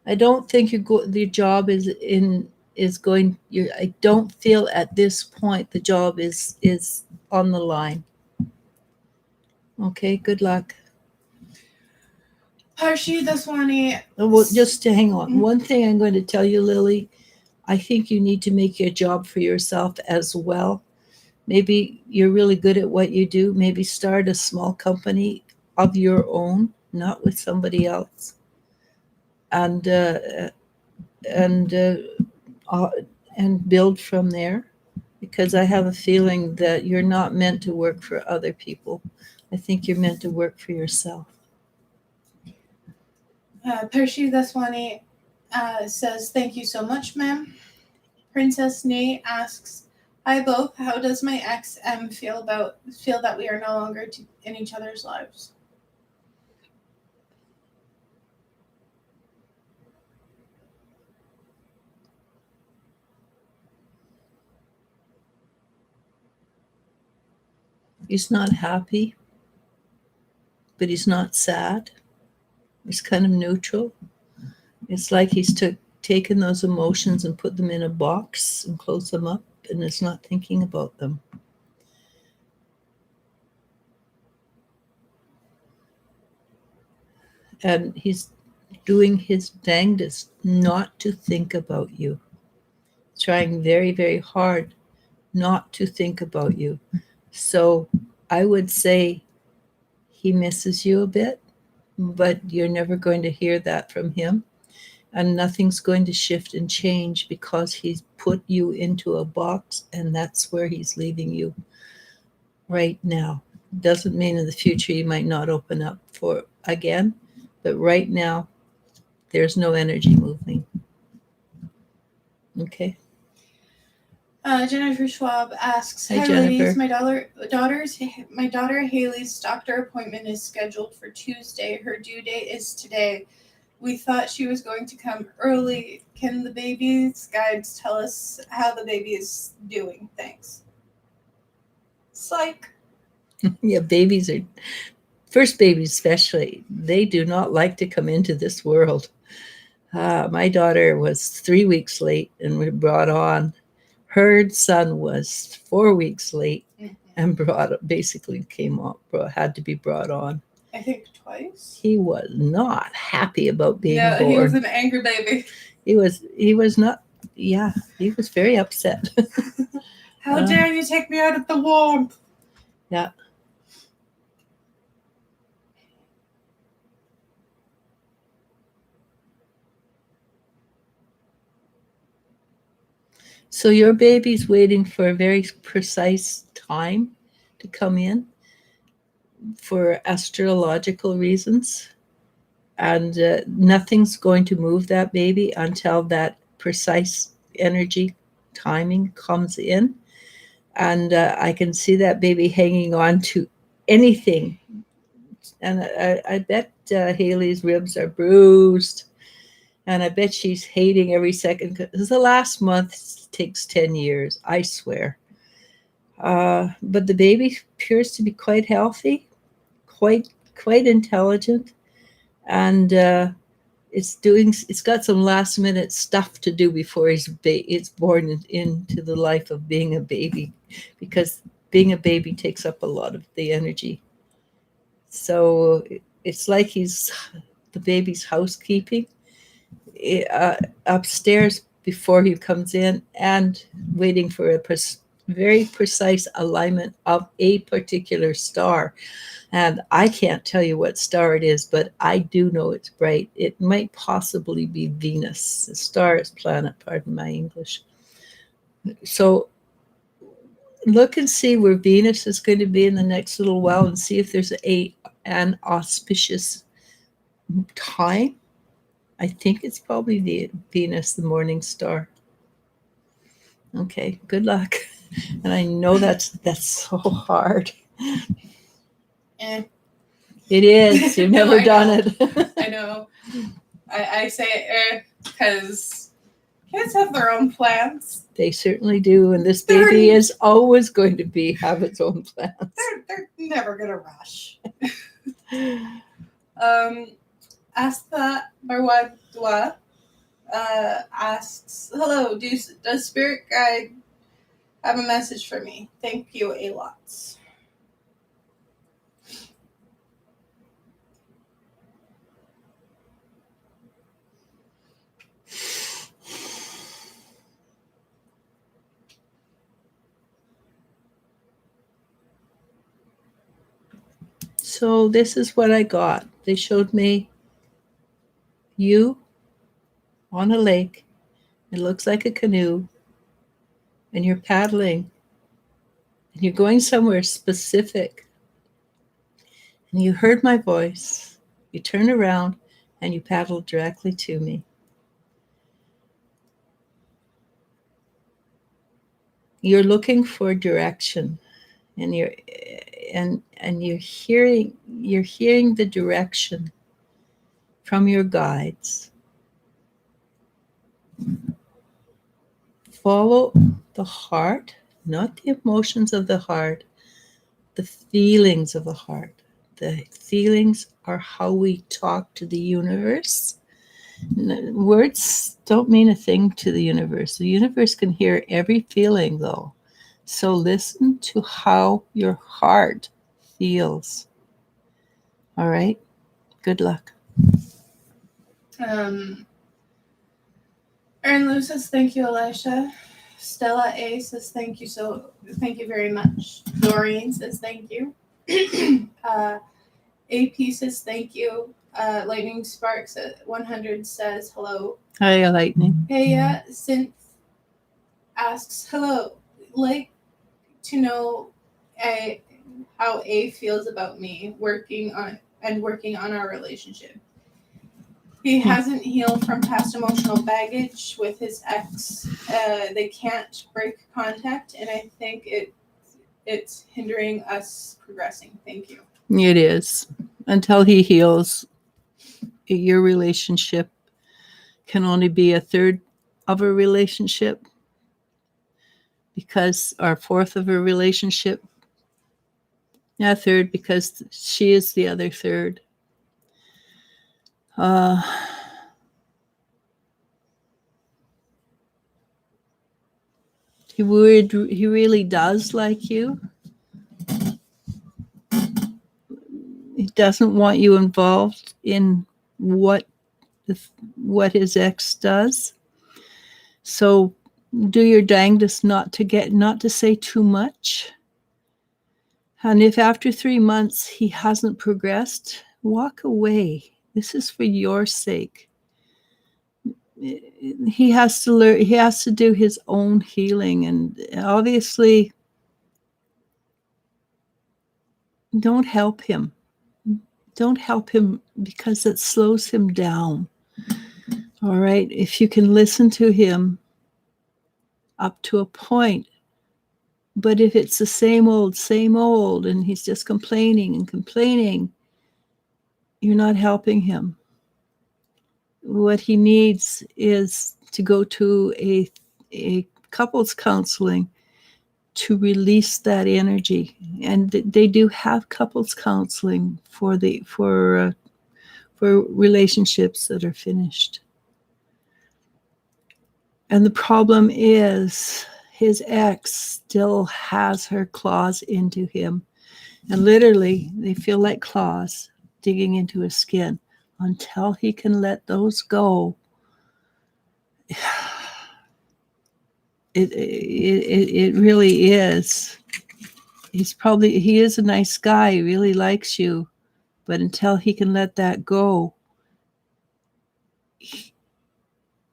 I don't think the job is going. I don't feel at this point the job is on the line. Okay. Good luck. Parshi Daswani. Well, just to hang on. One thing I'm going to tell you, Lily. I think you need to make your job for yourself as well. Maybe you're really good at what you do. Maybe start a small company of your own, not with somebody else, and build from there. Because I have a feeling that you're not meant to work for other people. I think you're meant to work for yourself. Parshi Daswani says, thank you so much, ma'am. Princess Nay asks, hi both, how does my ex M feel that we are no longer in each other's lives? He's not happy, but he's not sad. He's kind of neutral. It's like he's taken those emotions and put them in a box and closed them up and is not thinking about them. And he's doing his dangest not to think about you, trying very, very hard not to think about you. So I would say he misses you a bit, but you're never going to hear that from him. And nothing's going to shift and change because he's put you into a box and that's where he's leaving you right now. Doesn't mean in the future you might not open up for again, but right now there's no energy moving. Okay. Jennifer Schwab asks, Hi, "Hi, Jennifer. ladies. My daughter Haley's doctor appointment is scheduled for Tuesday. Her due date is today. We thought she was going to come early. Can the baby's guides tell us how the baby is doing? Thanks." Psych. Yeah, babies are, first babies especially, they do not like to come into this world. My daughter was 3 weeks late and we brought on. Her son was 4 weeks late and basically had to be brought on. I think twice. He was not happy about being born. He was an angry baby. He was not. Yeah, he was very upset. How dare you take me out of the womb? Yeah. So your baby's waiting for a very precise time to come in for astrological reasons. And nothing's going to move that baby until that precise energy timing comes in. And I can see that baby hanging on to anything. And I bet Haley's ribs are bruised. And I bet she's hating every second because the last month takes 10 years, I swear. But the baby appears to be quite healthy, quite intelligent, and it's got some last minute stuff to do before it's born into the life of being a baby, because being a baby takes up a lot of the energy. So it's like he's the baby's housekeeping upstairs before he comes in and waiting for a very precise alignment of a particular star. And I can't tell you what star it is, but I do know it's bright. It might possibly be Venus. The star is planet, pardon my English. So look and see where Venus is going to be in the next little while and see if there's an auspicious time. I think it's probably the Venus, the morning star. Okay, good luck. And I know that's so hard. Eh. It is. You've never done it. I know. I say because kids have their own plans. They certainly do, and this baby is always going to have its own plans. They're never gonna rush. Asta Barwadwa asks, "Hello, does Spirit Guide have a message for me? Thank you a lot." So this is what I got. They showed me you on a lake. It looks like a canoe, and you're paddling, and you're going somewhere specific. And you heard my voice. You turn around, and you paddle directly to me. You're looking for direction, and you're hearing the direction from your guides. Follow the heart, not the emotions of the heart, the feelings of the heart. The feelings are how we talk to the universe. Words don't mean a thing to the universe. The universe can hear every feeling, though. So listen to how your heart feels. All right? Good luck. Erin Lou says thank you, Eliz-sha. Stella A says thank you very much. Doreen says thank you. AP says thank you. Lightning Sparks at 100 says hello. Hi, Lightning. Hey, Synth asks hello. Like to know how A feels about me working on our relationship. He hasn't healed from past emotional baggage with his ex. They can't break contact, and I think it's hindering us progressing. Thank you. It is. Until he heals, your relationship can only be a third of a relationship, because our fourth of a relationship. Yeah, third, because she is the other third. He really does like you. He doesn't want you involved in what his ex does. So do your dangest not to say too much. And if after 3 months he hasn't progressed, walk away. This is for your sake. He has to learn. He has to do his own healing, and obviously, don't help him. Don't help him, because it slows him down. All right. If you can listen to him up to a point, but if it's the same old, and he's just complaining and complaining, you're not helping him. What he needs is to go to a couples counseling to release that energy. And they do have couples counseling for relationships that are finished. And the problem is his ex still has her claws into him. And literally, they feel like claws digging into his skin. Until he can let those go, it really is. He is a nice guy. He really likes you. But until he can let that go,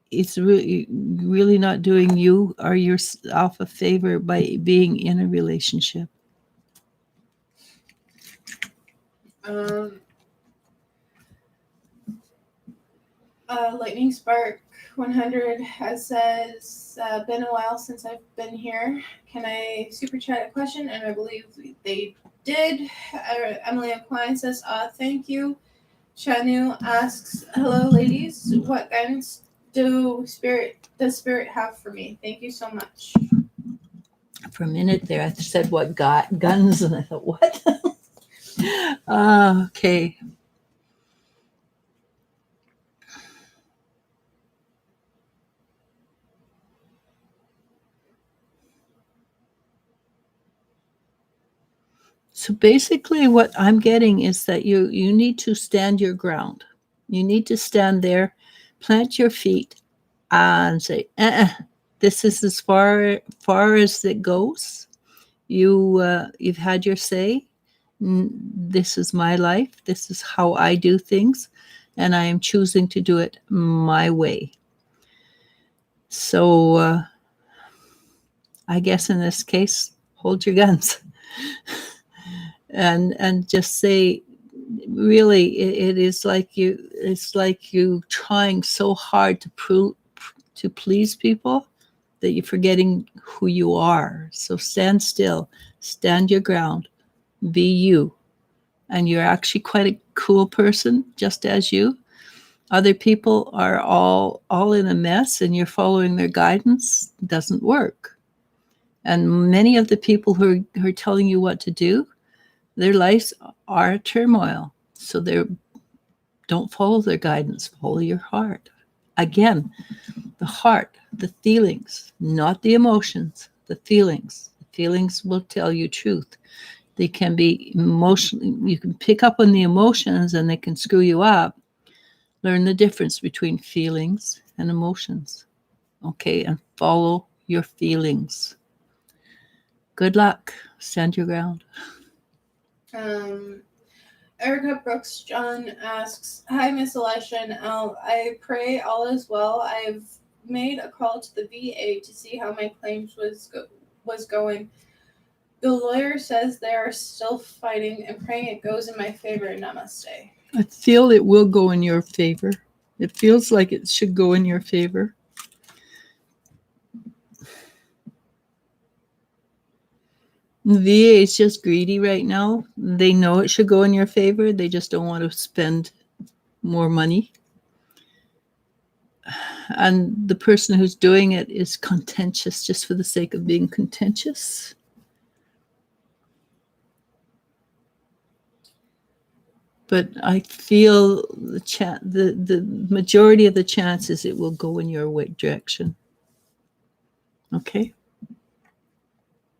it's really not doing you or yourself a favor by being in a relationship. Lightning Spark 100 says, been a while since I've been here. Can I super chat a question? And I believe they did. Emily Aquine says, thank you. Shanu asks, hello ladies, what guidance does spirit have for me? Thank you so much. For a minute there, I said, what guns? And I thought, what? Okay. So basically what I'm getting is that you need to stand your ground. You need to stand there, plant your feet, and say, this is as far as it goes. You've had your say. This is my life. This is how I do things, and I am choosing to do it my way. So I guess in this case, hold your guns. And just say, really, it's like you trying so hard to please people that you're forgetting who you are. So stand still, stand your ground, be you. And you're actually quite a cool person, just as you. Other people are all in a mess, and you're following their guidance. It doesn't work. And many of the people who are telling you what to do, their lives are turmoil. So don't follow their guidance, follow your heart. Again, the heart, the feelings, not the emotions, the feelings. The feelings will tell you truth. They can be emotional. You can pick up on the emotions and they can screw you up. Learn the difference between feelings and emotions. Okay, and follow your feelings. Good luck. Stand your ground. Erica Brooks John asks, "Hi, Miss Eliz-sha and Elle. I pray all is well. I've made a call to the VA to see how my claims was going. The lawyer says they are still fighting and praying it goes in my favor. Namaste." I feel it will go in your favor. It feels like it should go in your favor. The VA is just greedy right now. They know it should go in your favor. They just don't want to spend more money. And the person who's doing it is contentious just for the sake of being contentious. But I feel the majority of the chances it will go in your direction. Okay.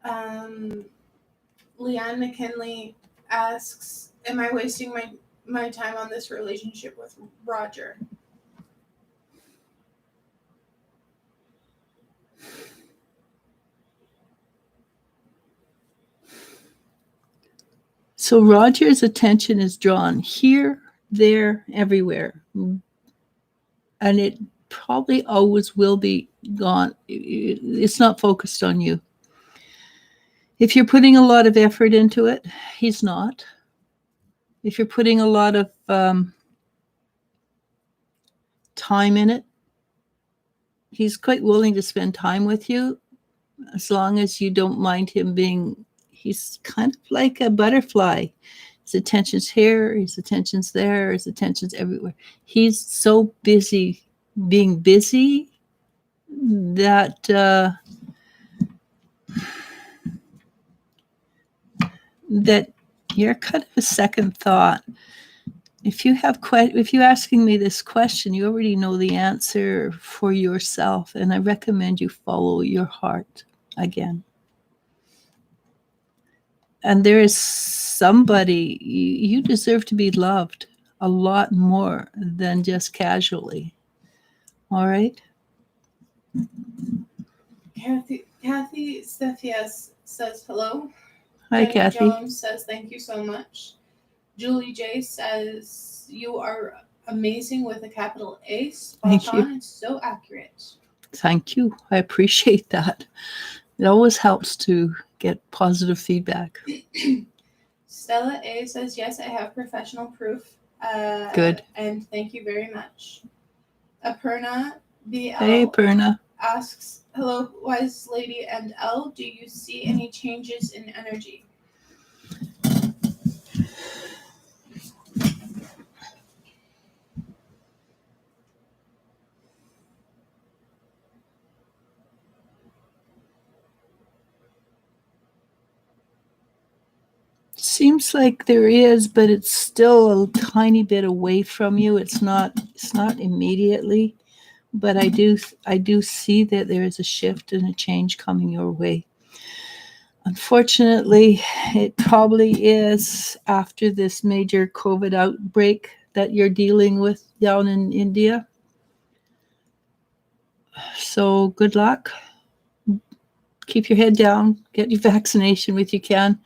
Leanne McKinley asks, "Am I wasting my time on this relationship with Roger?" So Roger's attention is drawn here, there, everywhere. And it probably always will be gone. It's not focused on you. If you're putting a lot of effort into it, he's not. If you're putting a lot of time in it, he's quite willing to spend time with you as long as you don't mind him being, he's kind of like a butterfly. His attention's here, his attention's there, his attention's everywhere. He's so busy being busy that that you're kind of a second thought. If you're asking me this question, you already know the answer for yourself, and I recommend you follow your heart again. And there is somebody, you deserve to be loved a lot more than just casually. All right? Kathy Stephias says hello. Hi, Jenny Kathy. Jones says thank you so much. Julie J says you are amazing with a capital A. Spot on. It's so accurate. Thank you. I appreciate that. It always helps to get positive feedback. Stella A says, yes, I have professional proof. Good. And thank you very much. Aparna BL Hey, Perna. asks, hello, wise lady and L, do you see any changes in energy? Seems like there is, but it's still a tiny bit away from you. It's not immediately, but I do see that there is a shift and a change coming your way. Unfortunately, it probably is after this major COVID outbreak that you're dealing with down in India. So good luck. Keep your head down. Get your vaccination if you can.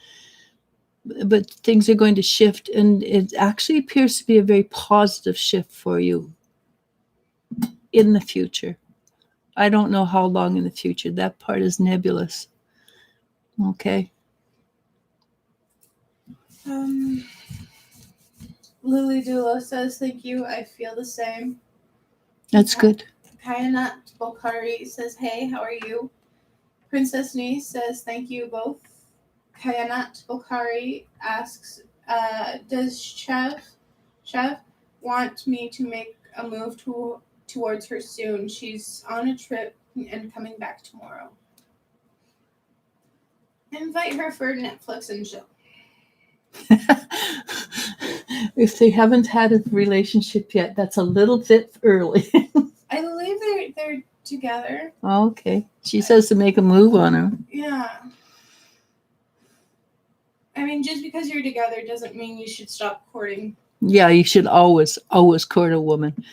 But things are going to shift, and it actually appears to be a very positive shift for you in the future. I don't know how long in the future. That part is nebulous. Okay. Lily Dula says, thank you. I feel the same. That's good. Kayanat Bokhari says, hey, how are you? Princess Nee says, thank you both. Kayanat Bokhari asks, does Chev want me to make a move towards her soon? She's on a trip and coming back tomorrow. Invite her for Netflix and chill. If they haven't had a relationship yet, that's a little bit early. I believe they're together. Okay. She says to make a move on her. Yeah. I mean, just because you're together doesn't mean you should stop courting Yeah, you should always, always court a woman.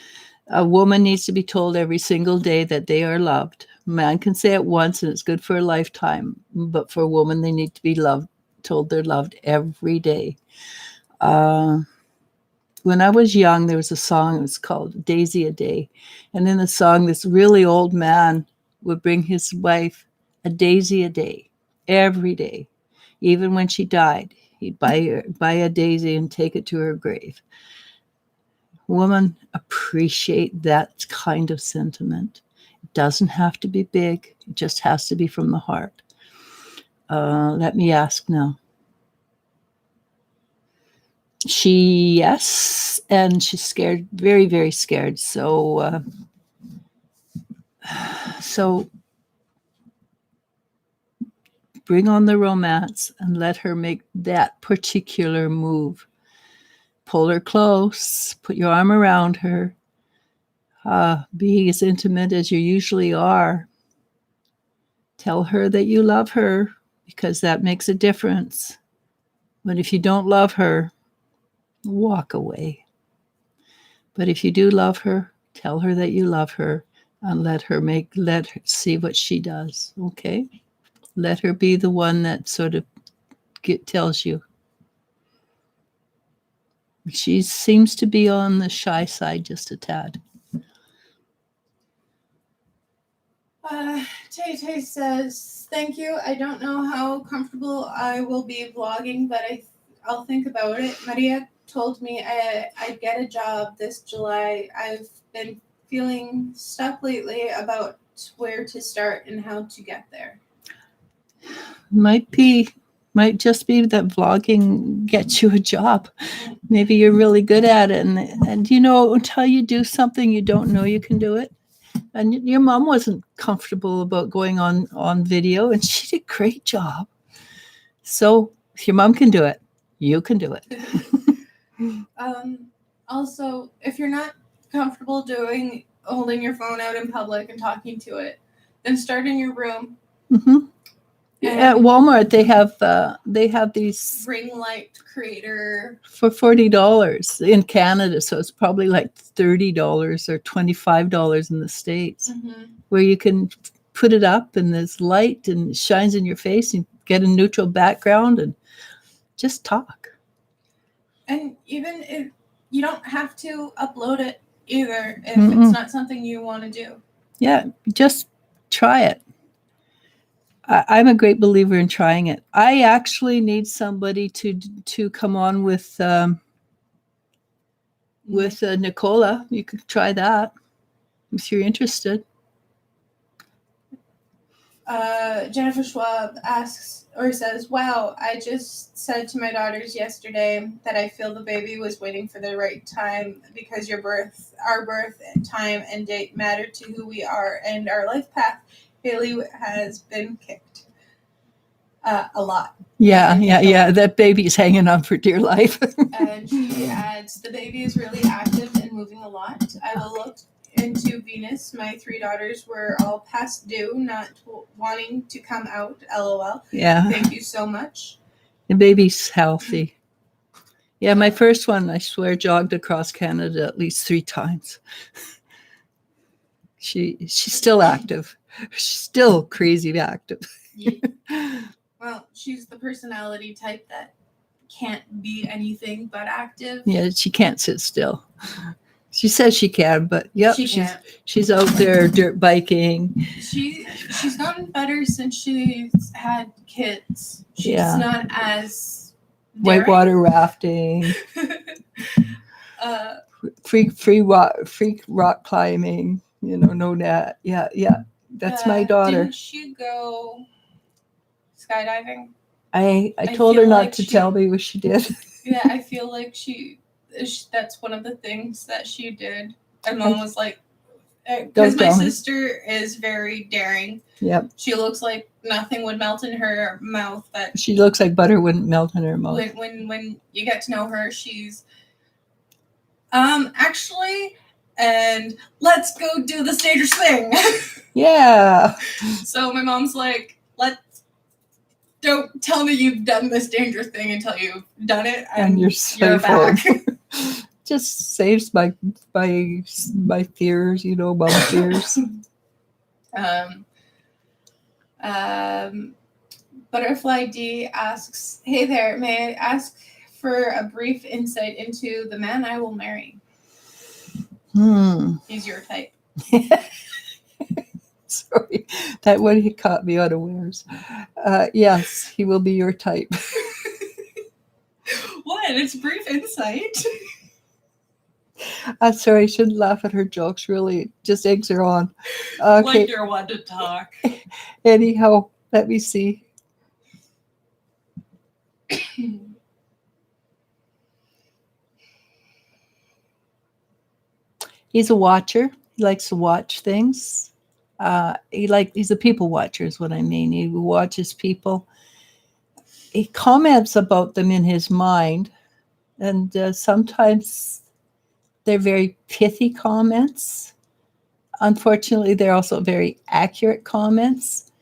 A woman needs to be told every single day that they are loved. Man can say it once and it's good for a lifetime, but for a woman, they need to be loved, told they're loved every day. Uh, when I was young, there was a song, it was called Daisy a Day. And in the song, this really old man would bring his wife a daisy a day, every day. Even when she died, he'd buy a daisy and take it to her grave. Women appreciate that kind of sentiment. It doesn't have to be big, it just has to be from the heart. Let me ask now. Yes, and she's scared, very, very scared. So bring on the romance and let her make that particular move. Pull her close, put your arm around her, be as intimate as you usually are. Tell her that you love her because that makes a difference. But if you don't love her, walk away. But if you do love her, tell her that you love her and let her see what she does. Okay? Let her be the one that sort of tells you. She seems to be on the shy side just a tad. Tay says, thank you. I don't know how comfortable I will be vlogging, but I'll think about it. Maria told me I'd get a job this July. I've been feeling stuck lately about where to start and how to get there. Might just be that vlogging gets you a job. Maybe you're really good at it. And you know, until you do something, you don't know you can do it. And your mom wasn't comfortable about going on video, and she did a great job. So if your mom can do it, you can do it. Also, if you're not comfortable holding your phone out in public and talking to it, then start in your room. Mm-hmm. At Walmart, they have these ring light creator for $40 in Canada, so it's probably like $30 or $25 in the States, where you can put it up and there's light and it shines in your face and get a neutral background and just talk. And even if you don't have to upload it either, if it's not something you want to do. Yeah, just try it. I'm a great believer in trying it. I actually need somebody to come on with Nicola. You could try that if you're interested. Jennifer Schwab asks or says, wow, I just said to my daughters yesterday that I feel the baby was waiting for the right time because our birth time and date matter to who we are and our life path. Haley has been kicked a lot. Yeah. That baby's hanging on for dear life. And she adds, the baby is really active and moving a lot. I will look into Venus. My 3 daughters were all past due, not wanting to come out. LOL. Yeah. Thank you so much. The baby's healthy. Yeah, my first one, I swear, jogged across Canada at least 3 times. She's still active. She's still crazy active. Yeah. Well, she's the personality type that can't be anything but active. Yeah, she can't sit still. She says she can, but yep, she's out there dirt biking. She's gotten better since she's had kids. She's not as daring. Whitewater rafting, freak rock climbing. You know that. Yeah. That's my daughter. Didn't she go skydiving? I told her not to tell me what she did. Yeah, I feel like that's one of the things that she did. And Mom was like, because my sister is very daring. Yep. She looks like nothing would melt in her mouth. She looks like butter wouldn't melt in her mouth. When you get to know her, she's actually, and let's go do this dangerous thing. Yeah. So my mom's like, don't tell me you've done this dangerous thing until you've done it, and you're back. Just saves my fears, mom fears. Um, um, Butterfly D asks, "Hey there, may I ask for a brief insight into the man I will marry?" He's your type. Sorry, that one he caught me unawares. Yes, he will be your type. What? It's brief insight. I'm sorry, I shouldn't laugh at her jokes. Really, it just eggs her on. Like Okay. you're one to talk. Anyhow, let me see. He's a watcher. He likes to watch things. He's a people watcher, is what I mean. He watches people. He comments about them in his mind, and sometimes they're very pithy comments. Unfortunately, they're also very accurate comments.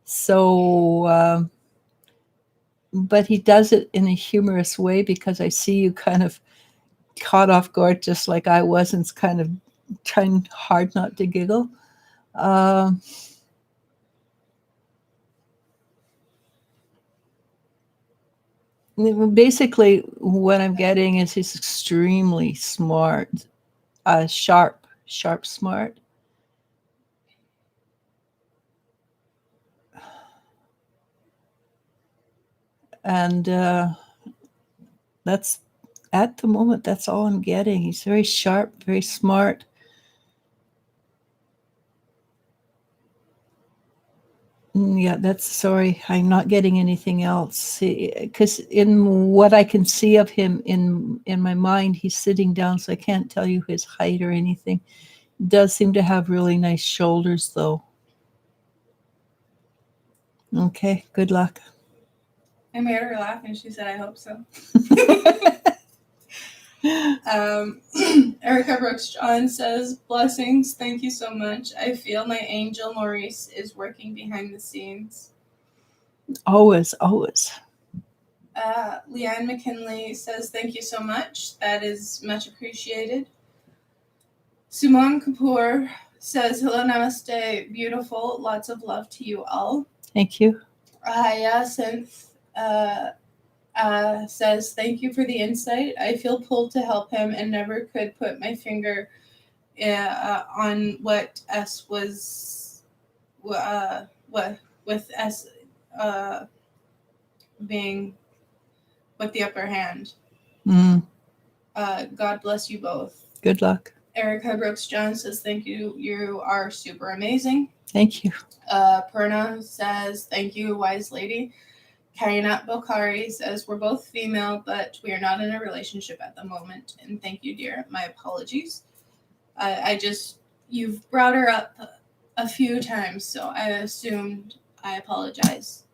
So, but he does it in a humorous way, because I see you kind of caught off guard, just like I was, and kind of trying hard not to giggle. Basically, what I'm getting is he's extremely smart, sharp, smart. And that's, at the moment, that's all I'm getting. He's very sharp, very smart. Yeah, sorry, I'm not getting anything else. Because in what I can see of him in my mind, he's sitting down, so I can't tell you his height or anything. Does seem to have really nice shoulders, though. Okay, good luck. I made her laugh, and she said, "I hope so." Erica Brooks John says, "Blessings, thank you so much. I feel my angel Maurice is working behind the scenes." Always. Leanne McKinley says, "Thank you so much. That is much appreciated." Suman Kapoor says, "Hello, namaste, beautiful. Lots of love to you all." Thank you. Hyacinth says, "Thank you for the insight. I feel pulled to help him and never could put my finger on what S was, what with S being with the upper hand. God bless you both. Good luck." Erica Brooks John says, "Thank you. You are super amazing." Thank you. Perna says, "Thank you, wise lady." Kainat Bokhari says, "We're both female, but we are not in a relationship at the moment. And thank you, dear. My apologies. You've brought her up a few times, so I assumed I apologize."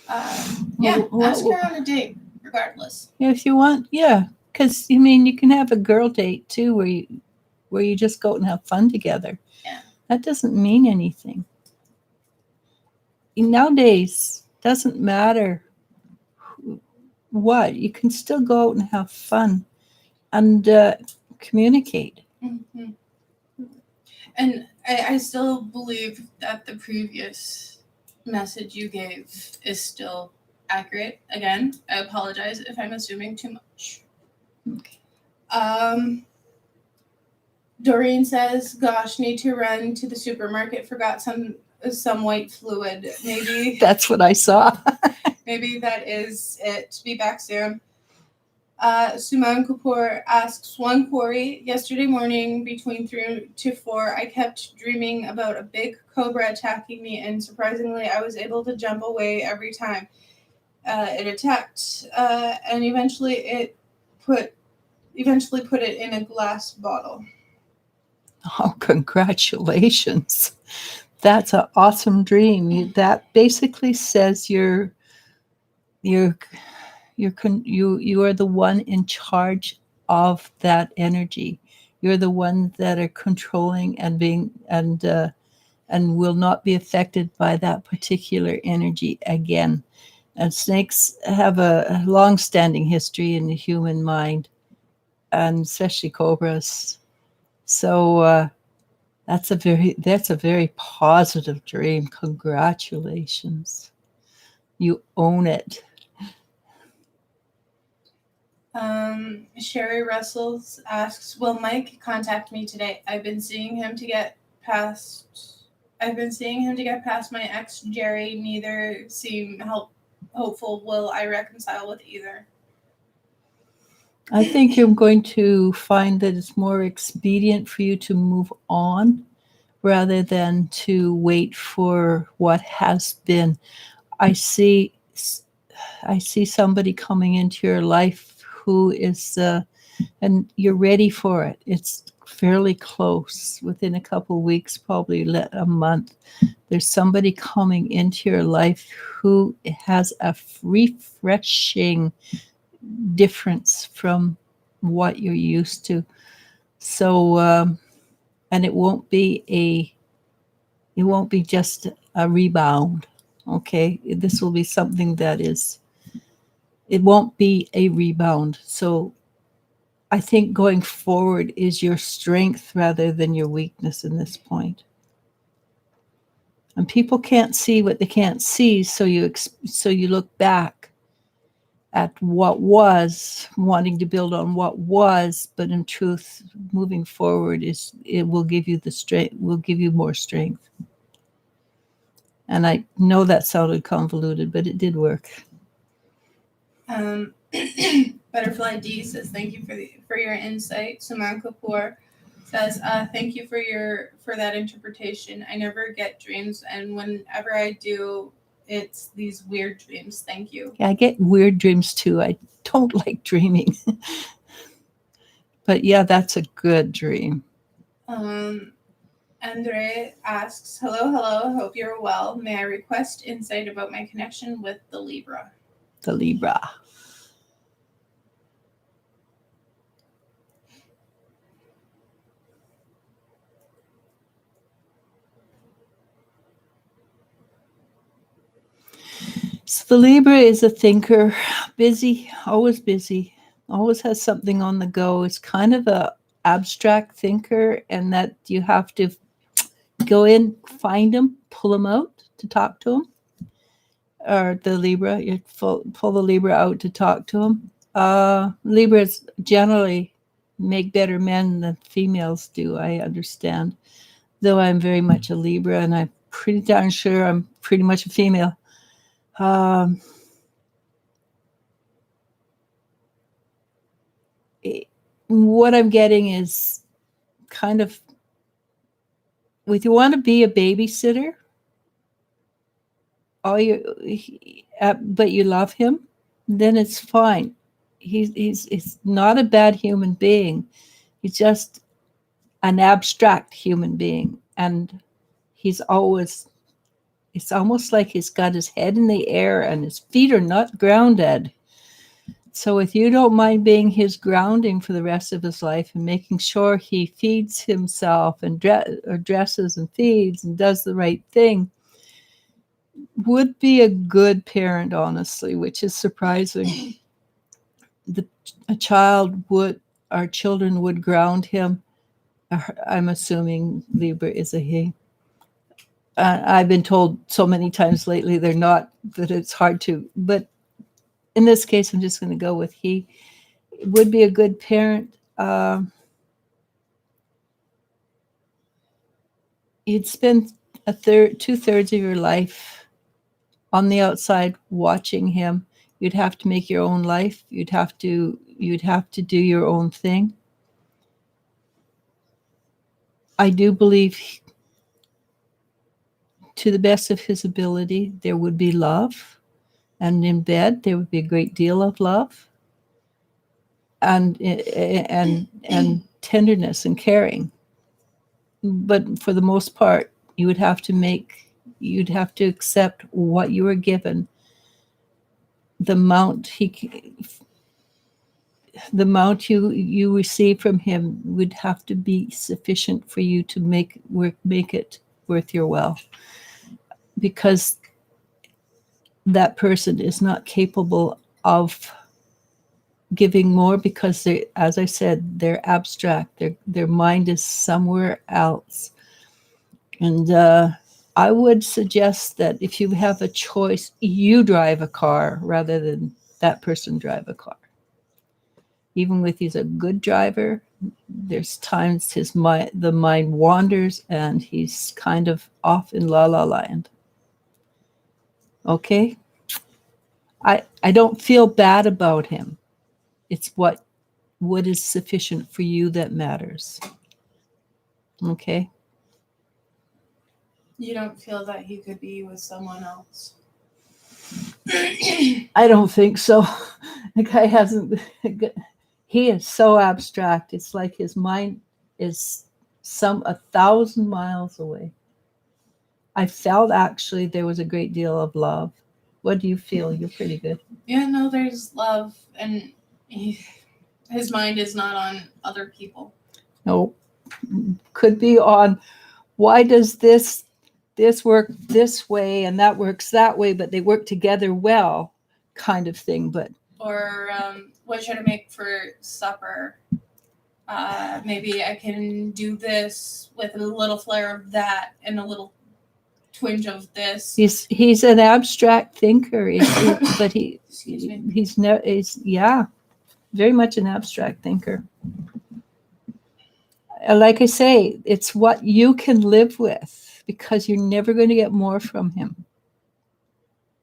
Ask her on a date, regardless. If you want, yeah. Because, you can have a girl date, too, where you just go out and have fun together. Yeah. That doesn't mean anything. Nowadays, doesn't matter what. You can still go out and have fun and communicate. Mm-hmm. And I still believe that the previous message you gave is still accurate. Again, I apologize if I'm assuming too much. Okay. Doreen says, "Gosh, need to run to the supermarket. Forgot some white fluid. Maybe that's what I saw." Maybe that is it. Be back soon." Suman Kapoor asks, "One query. Yesterday morning between 3 to 4, I kept dreaming about a big cobra attacking me, and surprisingly, I was able to jump away every time it attacked, and eventually put it in a glass bottle." Oh, congratulations. That's an awesome dream. That basically says you are the one in charge of that energy. You're the one that are controlling and being and will not be affected by that particular energy again. And snakes have a long-standing history in the human mind. and especially cobras. So that's a very positive dream. Congratulations. You own it. Sherry Russells asks, "Will Mike contact me today? I've been seeing him to get past my ex Jerry. Neither seem hopeful. Will I reconcile with either?" I think you're going to find that it's more expedient for you to move on rather than to wait for what has been. I see somebody coming into your life who is and you're ready for it. It's fairly close, within a couple of weeks, probably a month. There's somebody coming into your life who has a refreshing difference from what you're used to. So and it won't be just a rebound. Okay, this will be something that is, it won't be a rebound. So I think going forward is your strength rather than your weakness in this point. And people can't see what they can't see, so you look back at what was, wanting to build on what was, but in truth, moving forward it will give you the strength, will give you more strength. And I know that sounded convoluted, but it did work. Butterfly D says, "Thank you for your insight." Suman Kapoor says, "Thank you for that interpretation. I never get dreams, and whenever I do, it's these weird dreams. Thank you." Yeah, I get weird dreams too. I don't like dreaming. But yeah, that's a good dream. Andre asks, hello, hope you're well. May I request insight about my connection with the Libra?" The Libra. So the Libra is a thinker, busy, always has something on the go. It's kind of a abstract thinker, and that you have to go in, find them, pull them out to talk to them. Or the Libra, you pull the Libra out to talk to them. Libras generally make better men than females do, I understand. Though I'm very much a Libra, and I'm pretty darn sure I'm pretty much a female. What I'm getting is kind of, if you want to be a babysitter, but you love him, then it's fine. He's not a bad human being. He's just an abstract human being, and it's almost like he's got his head in the air and his feet are not grounded. So if you don't mind being his grounding for the rest of his life and making sure he feeds himself and dresses and feeds and does the right thing, would be a good parent, honestly, which is surprising. Our children would ground him. I'm assuming Libra is a he. I've been told so many times lately they're not, that it's hard to, but in this case, I'm just going to go with he. Would be a good parent. You'd spend 2/3 of your life on the outside watching him. You'd have to make your own life. You'd have to do your own thing. I do believe, to the best of his ability, there would be love, and in bed there would be a great deal of love, and tenderness and caring. But for the most part, you'd have to accept what you were given. The amount you receive from him would have to be sufficient for you to make it worth your while, because that person is not capable of giving more because they, as I said, they're abstract. Their mind is somewhere else. And I would suggest that if you have a choice, you drive a car rather than that person drive a car. Even with he's a good driver, there's times the mind wanders and he's kind of off in la la land. Okay? I don't feel bad about him. It's what is sufficient for you that matters. Okay? You don't feel that he could be with someone else? I don't think so. The guy hasn't. He is so abstract. It's like his mind is 1,000 miles away. I felt actually there was a great deal of love. What do you feel? You're pretty good. Yeah, no, there's love, and his mind is not on other people. No, could be on why does this work this way and that works that way, but they work together well, kind of thing. But or what should I make for supper? Maybe I can do this with a little flair of that and a little twinge of this. He's an abstract thinker, but Excuse me. he's very much an abstract thinker. Like I say, it's what you can live with because you're never going to get more from him,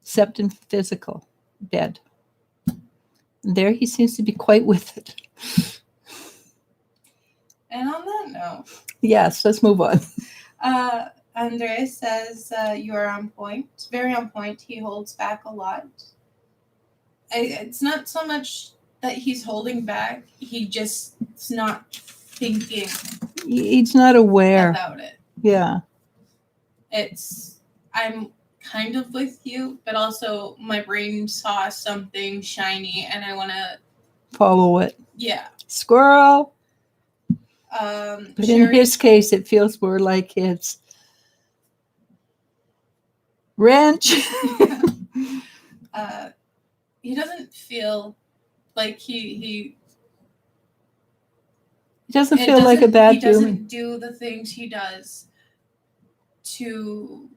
except in physical, dead. And there he seems to be quite with it. And on that note, yes, let's move on. Andres says you are on point, very on point. He holds back a lot. It's not so much that he's holding back; he just is not thinking. He's not aware about it. Yeah. I'm kind of with you, but also my brain saw something shiny and I want to follow it. Yeah. Squirrel. But Sherry, in his case, it feels more like it's wrench. He doesn't feel like he doesn't feel like a bad human. He doesn't do the things he does to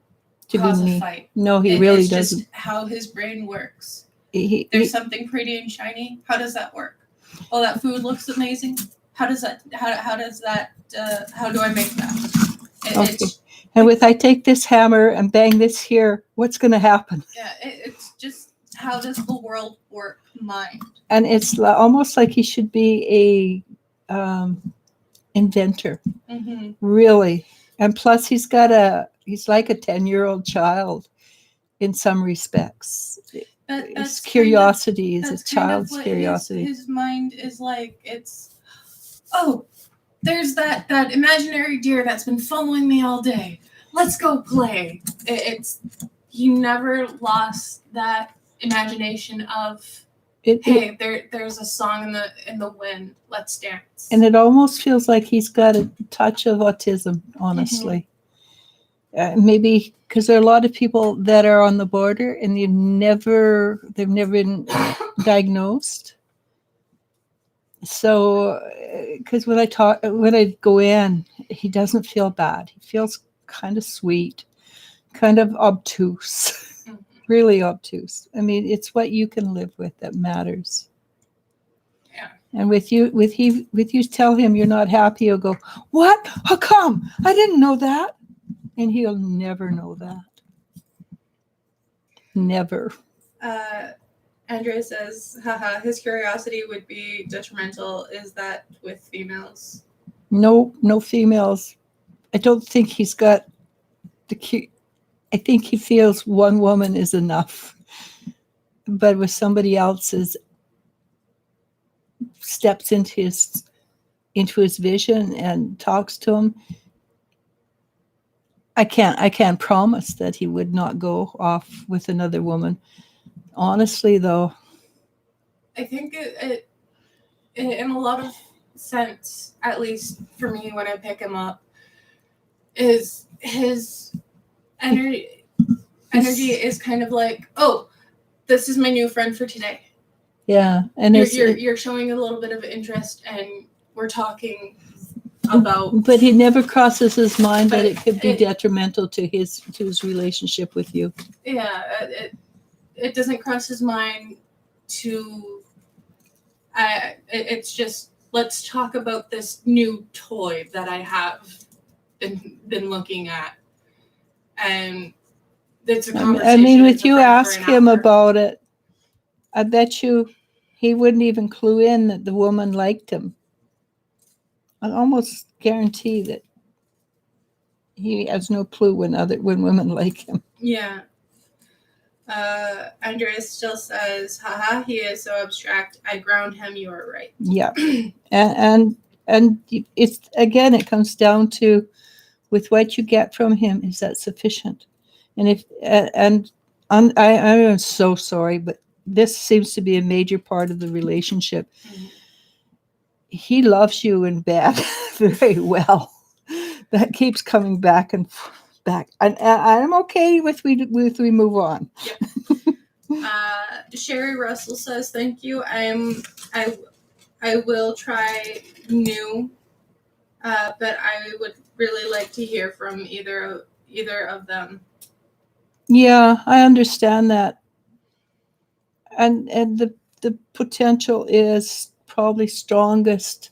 cause a fight. No, he really it's doesn't. Just how his brain works. There's something pretty and shiny. How does that work? Oh, that food looks amazing. How does that? How do I make that? Okay. And I take this hammer and bang this here, what's going to happen? Yeah, it's just how does the world work? Mind. And it's almost like he should be a inventor. Mm-hmm. Really. And plus he's like a 10-year-old child in some respects. His curiosity is a child's curiosity. His mind is like, there's that imaginary deer that's been following me all day. Let's go play. He never lost that imagination of, there's a song in the wind. Let's dance. And it almost feels like he's got a touch of autism, honestly. Mm-hmm. Maybe because there are a lot of people that are on the border and they've never been diagnosed. So, because when I go in, he doesn't feel bad. He feels kind of sweet, kind of obtuse, really obtuse. I mean, it's what you can live with that matters. Yeah. And with you tell him you're not happy, he'll go, "What? How come? I didn't know that." And he'll never know that. Never. Andrea says, haha, his curiosity would be detrimental. Is that with females? No females. I don't think he's got I think he feels one woman is enough. But with somebody else's steps into his vision and talks to him, I can't promise that he would not go off with another woman. Honestly, though, I think it in a lot of sense, at least for me when I pick him up, is his energy is kind of like, oh, this is my new friend for today. Yeah, and you're showing a little bit of interest, and we're talking about. But he never crosses his mind But that it could be it- detrimental to his relationship with you. Yeah, it doesn't cross his mind to. It's just, let's talk about this new toy that I have been looking at, and it's a conversation. I mean, It's with a you friend for ask an him hour. about it, I bet you he wouldn't even clue in that the woman liked him. I almost guarantee that he has no clue when women like him. Yeah. Andreas still says, haha, he is so abstract. I ground him, you are right. Yeah. and it's, again, it comes down to, with what you get from him, is that sufficient? And if I am so sorry, but this seems to be a major part of the relationship. Mm-hmm. He loves you in bed very well. That keeps coming back and back, and I'm okay with we move on. Yep. Sherry Russell says, thank you. I will try new, but I would really like to hear from either of them. Yeah, I understand that, and the potential is probably strongest.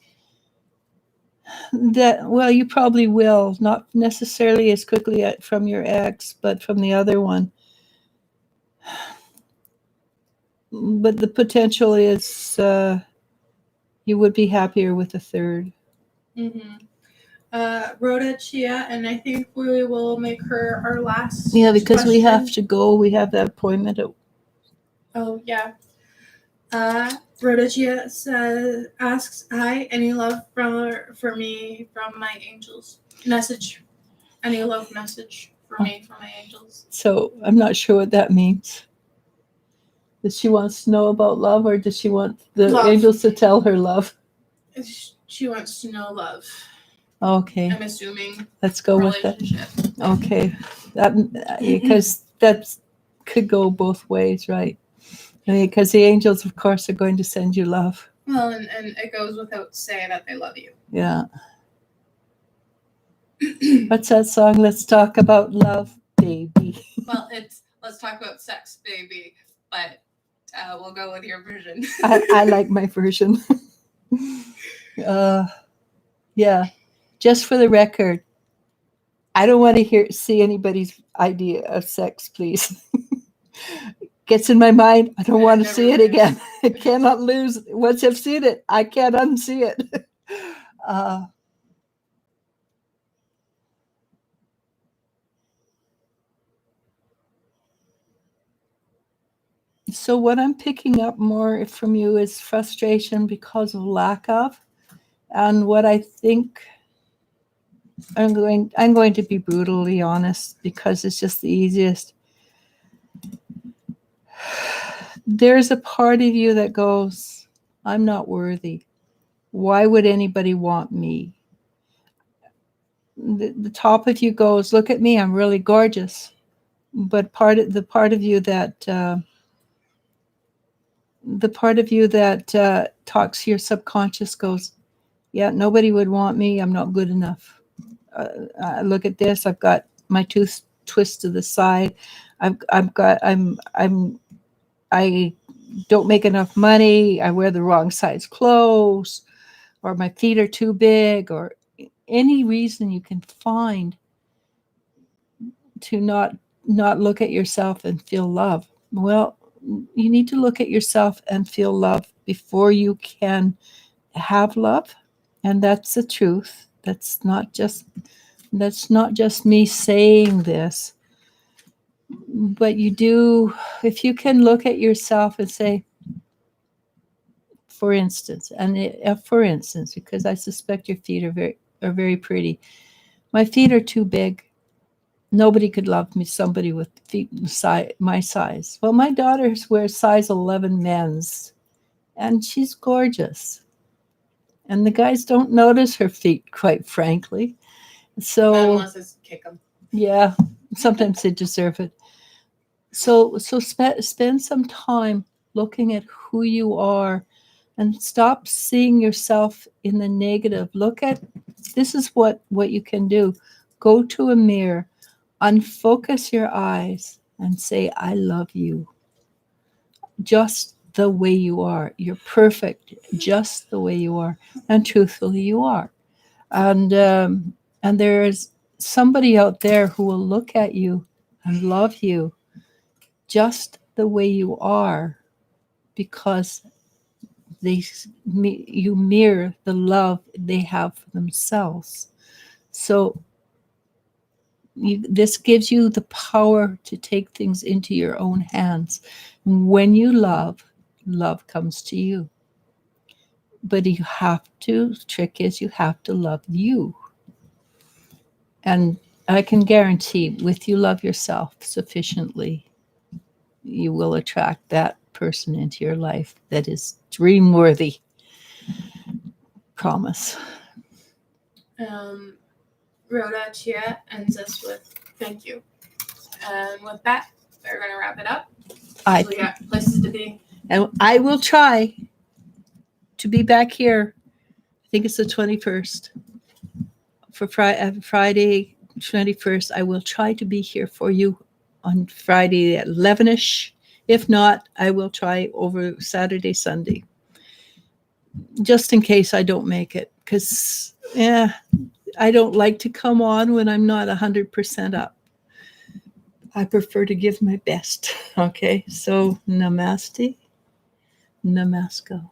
That, well, you probably will, not necessarily as quickly from your ex, but from the other one. But the potential is you would be happier with a third. Mm-hmm. Rhoda Chia, and I think we will make her our last. Yeah, because question. we have to go. We have that appointment. Oh yeah. Rhoda Chia asks, hi, any love for me from my angels? Message. Any love message for me from my angels? So I'm not sure what that means. Does she wants to know about love, or does she want the Love. angels to tell her love? She wants to know love. Okay. I'm assuming. Let's go with that. Okay. Because that could go both ways, right? Because the angels, of course, are going to send you love. Well, and it goes without saying that they love you. Yeah. What's that song? Let's talk about love, baby. Well, it's let's talk about sex, baby. But we'll go with your version. I like my version. Yeah. Just for the record, I don't want to see anybody's idea of sex, please. Gets in my mind. I don't want to see it again. I cannot lose. Once I've seen it, I can't unsee it. So what I'm picking up more from you is frustration because of lack of, and what I think, I'm going to be brutally honest because it's just the easiest. There's a part of you that goes, I'm not worthy. Why would anybody want me? The top of you goes, look at me, I'm really gorgeous. But the part of you that talks to your subconscious goes, yeah, nobody would want me. I'm not good enough. Look at this. I've got my tooth twist to the side. I don't make enough money. I wear the wrong size clothes, or my feet are too big, or any reason you can find to not look at yourself and feel love. Well, you need to look at yourself and feel love before you can have love. And that's the truth. That's not just me saying this. But you do, if you can look at yourself and say, for instance, because I suspect your feet are very pretty. My feet are too big. Nobody could love me, somebody with feet my size. Well, my daughter wears size 11 men's, and she's gorgeous. And the guys don't notice her feet, quite frankly. So unless it's kick them. Yeah, sometimes they deserve it. So spend some time looking at who you are, and stop seeing yourself in the negative. Look at, this is what you can do. Go to a mirror, unfocus your eyes, and say, I love you. Just the way you are. You're perfect just the way you are. And truthfully, you are. And there's somebody out there who will look at you and love you just the way you are, because you mirror the love they have for themselves. So this gives you the power to take things into your own hands. When you love comes to you. But you have to, the trick is you have to love you. And I can guarantee, with you love yourself sufficiently, you will attract that person into your life that is dream worthy. Promise. Rhoda Chia ends us with thank you. And with that, we're going to wrap it up. So we got places to be. And I will try to be back here. I think it's the 21st. For Friday 21st, I will try to be here for you on Friday at 11ish. If not, I will try over Saturday, Sunday. Just in case I don't make it. Because, I don't like to come on when I'm not 100% up. I prefer to give my best. Okay, so namaste. Namasko.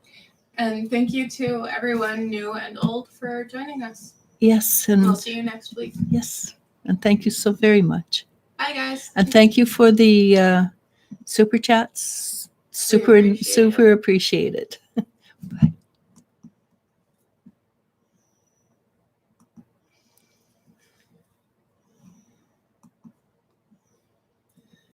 And thank you to everyone new and old for joining us. Yes, and we'll see you next week. Yes, and thank you so very much. Bye, guys. And thank you for the super chats. Super appreciate it. Bye.